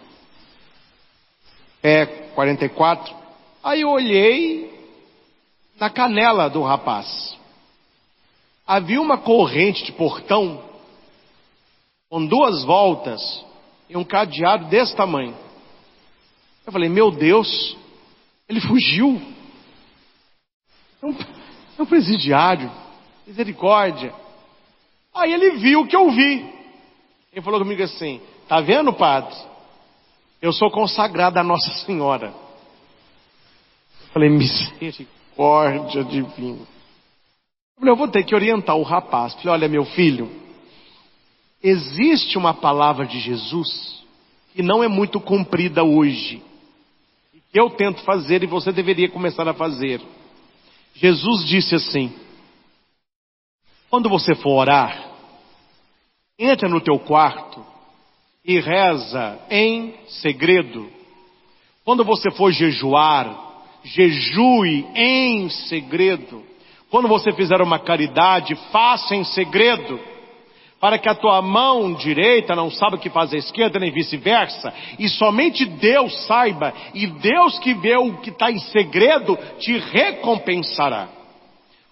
É 44. Aí eu olhei na canela do rapaz. Havia uma corrente de portão com 2 voltas e um cadeado desse tamanho. Eu falei, meu Deus, ele fugiu. É um presidiário, misericórdia. Aí ele viu o que eu vi. Ele falou comigo assim, tá vendo, padre? Eu sou consagrado a Nossa Senhora. Eu falei, misericórdia divina. Eu falei, eu vou ter que orientar o rapaz. Eu falei, olha, meu filho, existe uma palavra de Jesus que não é muito cumprida hoje. Que eu tento fazer e você deveria começar a fazer. Jesus disse assim, quando você for orar, entra no teu quarto e reza em segredo. Quando você for jejuar, jejue em segredo. Quando você fizer uma caridade, faça em segredo, para que a tua mão direita não saiba o que faz a esquerda, nem vice-versa, e somente Deus saiba, e Deus que vê o que está em segredo, te recompensará.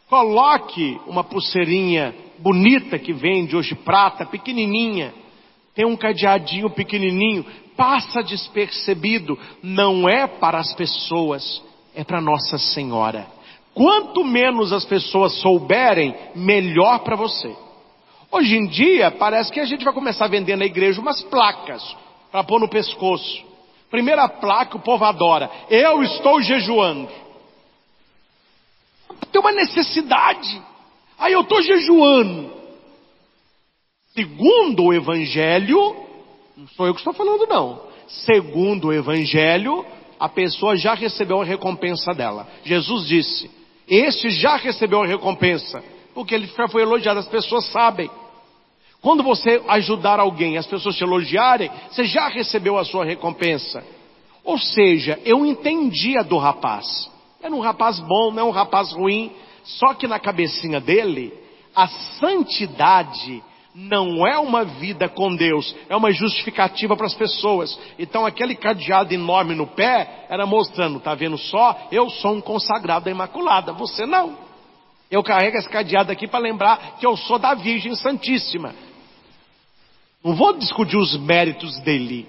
Coloque uma pulseirinha bonita que vende hoje, prata, pequenininha, tem um cadeadinho pequenininho, passa despercebido, não é para as pessoas, é para Nossa Senhora. Quanto menos as pessoas souberem, melhor para você. Hoje em dia, parece que a gente vai começar a vender na igreja umas placas para pôr no pescoço. Primeira placa, o povo adora. Eu estou jejuando. tenho uma necessidade. Aí eu estou jejuando. Segundo o Evangelho, não sou eu que estou falando não. Segundo o Evangelho, a pessoa já recebeu a recompensa dela. Jesus disse, este já recebeu a recompensa, porque ele já foi elogiado, as pessoas sabem. Quando você ajudar alguém, as pessoas te elogiarem, você já recebeu a sua recompensa. Ou seja, eu entendi a do rapaz. Era um rapaz bom, não é um rapaz ruim. Só que na cabecinha dele, a santidade não é uma vida com Deus, é uma justificativa para as pessoas. Então aquele cadeado enorme no pé, era mostrando, tá vendo só? Eu sou um consagrado da Imaculada, você não. Eu carrego esse cadeado aqui para lembrar que eu sou da Virgem Santíssima. Não vou discutir os méritos dele.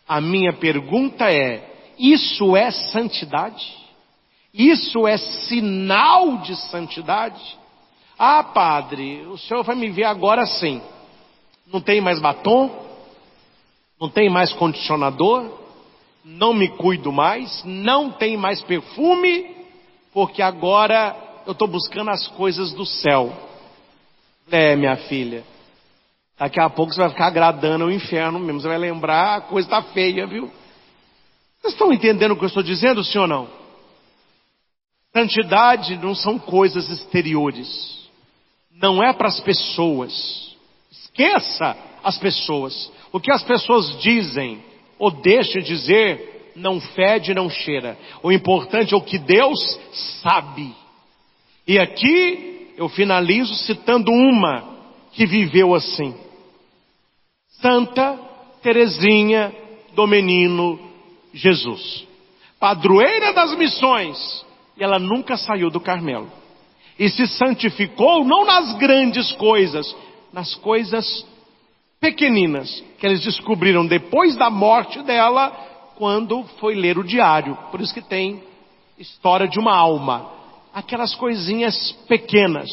A minha pergunta é, isso é santidade? Isso é sinal de santidade? Ah, padre, o senhor vai me ver agora sim. Não tem mais batom, não tem mais condicionador, não me cuido mais, não tem mais perfume, porque agora eu estou buscando as coisas do céu. Minha filha, daqui a pouco você vai ficar agradando ao inferno mesmo, você vai lembrar, a coisa está feia, viu? Vocês estão entendendo o que eu estou dizendo, sim ou não? Santidade não são coisas exteriores. Não é para as pessoas. Esqueça as pessoas. O que as pessoas dizem ou deixam de dizer não fede, não cheira. O importante é o que Deus sabe. E aqui eu finalizo citando uma que viveu assim. Santa Teresinha do Menino Jesus. Padroeira das missões. E ela nunca saiu do Carmelo. E se santificou não nas grandes coisas, nas coisas pequeninas, que eles descobriram depois da morte dela, quando foi ler o diário. Por isso que tem história de uma alma. Aquelas coisinhas pequenas.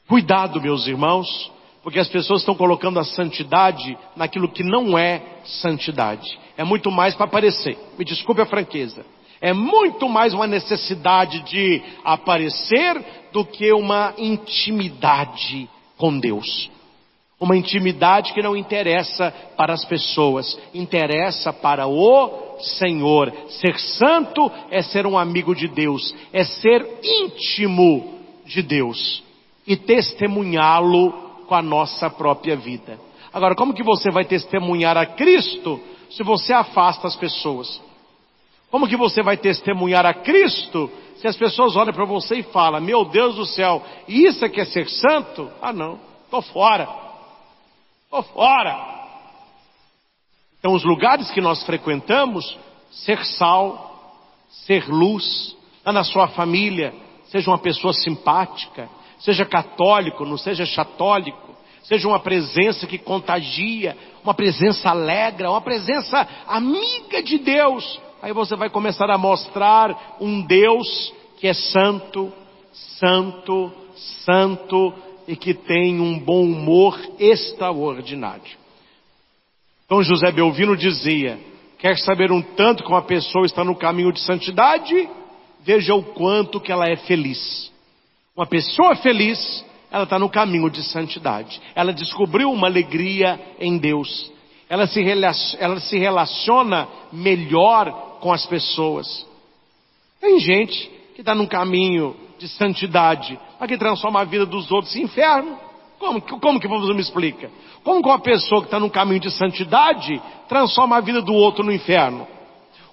Cuidado, meus irmãos, porque as pessoas estão colocando a santidade naquilo que não é santidade. É muito mais para aparecer. Me desculpe a franqueza. É muito mais uma necessidade de aparecer do que uma intimidade com Deus. Uma intimidade que não interessa para as pessoas, interessa para o Senhor. Ser santo é ser um amigo de Deus, é ser íntimo de Deus e testemunhá-lo com a nossa própria vida. Agora, como que você vai testemunhar a Cristo se você afasta as pessoas? Como que você vai testemunhar a Cristo se as pessoas olham para você e falam, meu Deus do céu, isso é que é ser santo? Ah não, estou fora. Estou fora. Então os lugares que nós frequentamos, ser sal, ser luz, lá na sua família, seja uma pessoa simpática, seja católico, não seja chatólico, seja uma presença que contagia, uma presença alegre, uma presença amiga de Deus. Aí você vai começar a mostrar um Deus que é santo, santo, santo e que tem um bom humor extraordinário. Então José Belvino dizia, quer saber um tanto como a pessoa está no caminho de santidade? Veja o quanto que ela é feliz. Uma pessoa feliz, ela está no caminho de santidade. Ela descobriu uma alegria em Deus. Ela se relaciona melhor com as pessoas. Tem gente que está num caminho de santidade, mas que transforma a vida dos outros em inferno. Como que você me explica? Como que uma pessoa que está num caminho de santidade transforma a vida do outro no inferno?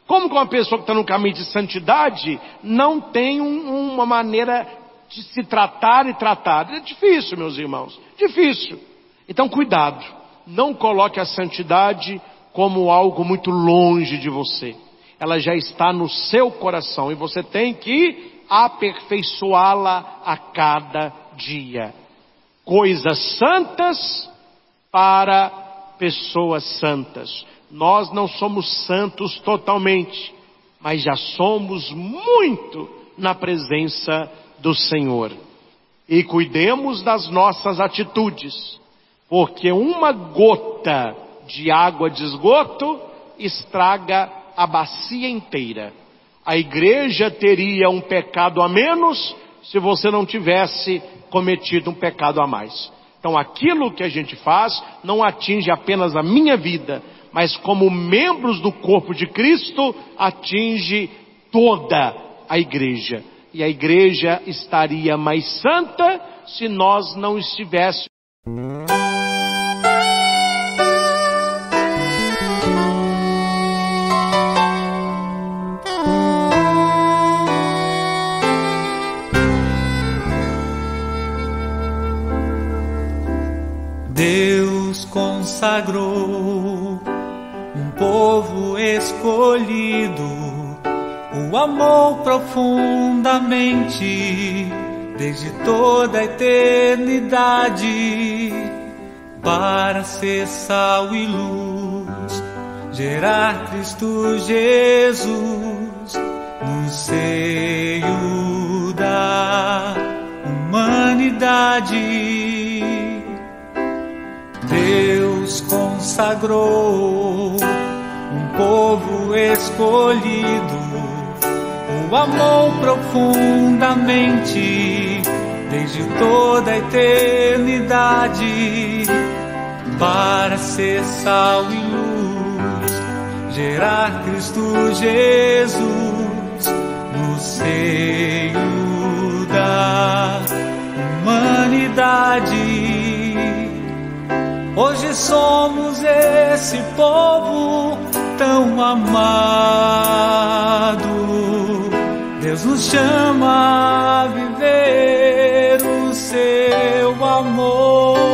Como que uma pessoa que está num caminho de santidade não tem uma maneira de se tratar e tratar? É difícil, meus irmãos, difícil. Então cuidado, não coloque a santidade como algo muito longe de você. Ela já está no seu coração e você tem que aperfeiçoá-la a cada dia. Coisas santas para pessoas santas. Nós não somos santos totalmente, mas já somos muito na presença do Senhor. E cuidemos das nossas atitudes, porque uma gota de água de esgoto estraga a bacia inteira. A igreja teria um pecado a menos se você não tivesse cometido um pecado a mais. Então aquilo que a gente faz não atinge apenas a minha vida, mas como membros do corpo de Cristo, atinge toda a igreja. E a igreja estaria mais santa se nós não estivéssemos. Deus consagrou um povo escolhido, o amou profundamente desde toda a eternidade, para ser sal e luz, gerar Cristo Jesus no seio da humanidade. Deus consagrou um povo escolhido, o amou profundamente desde toda a eternidade, para ser sal e luz, gerar Cristo Jesus no seio da humanidade. Hoje somos esse povo tão amado. Deus nos chama a viver o seu amor.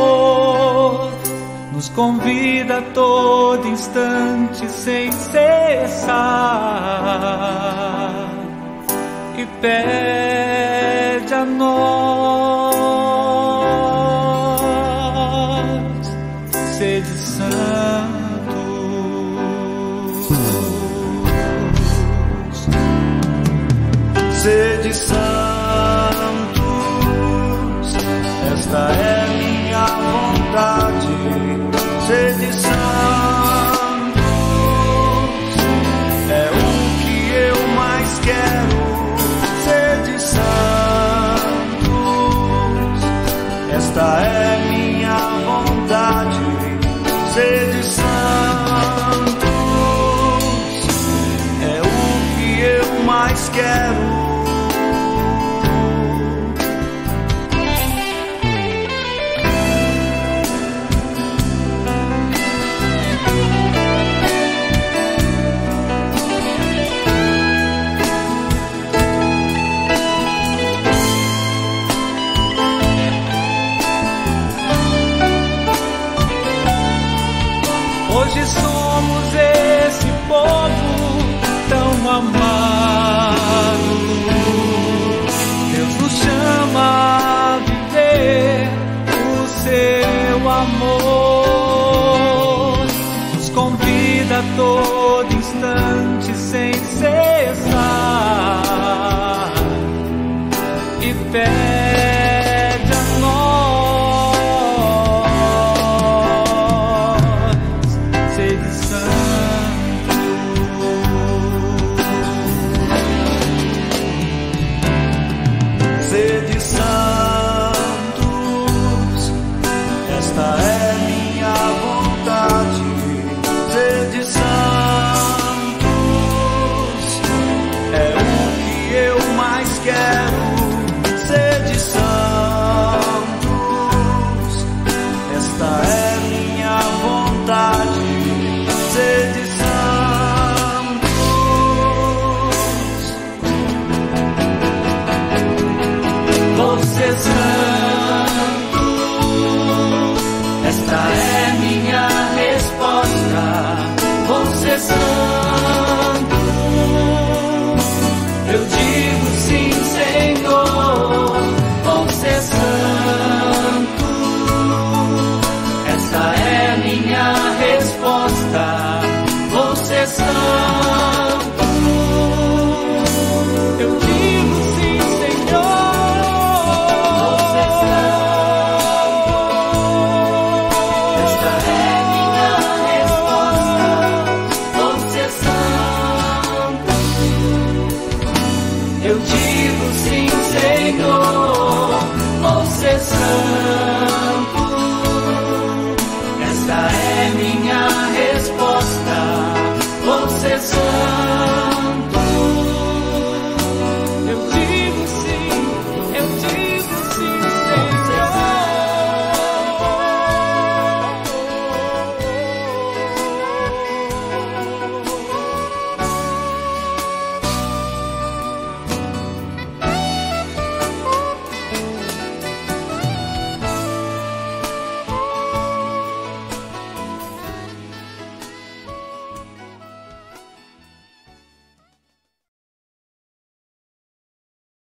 Nos convida a todo instante sem cessar e pede a nós: sede santos, sede santos, esta é minha vontade. Sede santos, é o que eu mais quero. Sede santos, esta é minha vontade. Sede santos, é o que eu mais quero. Hoje somos esse povo tão amado. Deus nos chama a viver o seu amor. Nos convida a todo instante sem cessar e pede a nós: Sede santos, esta é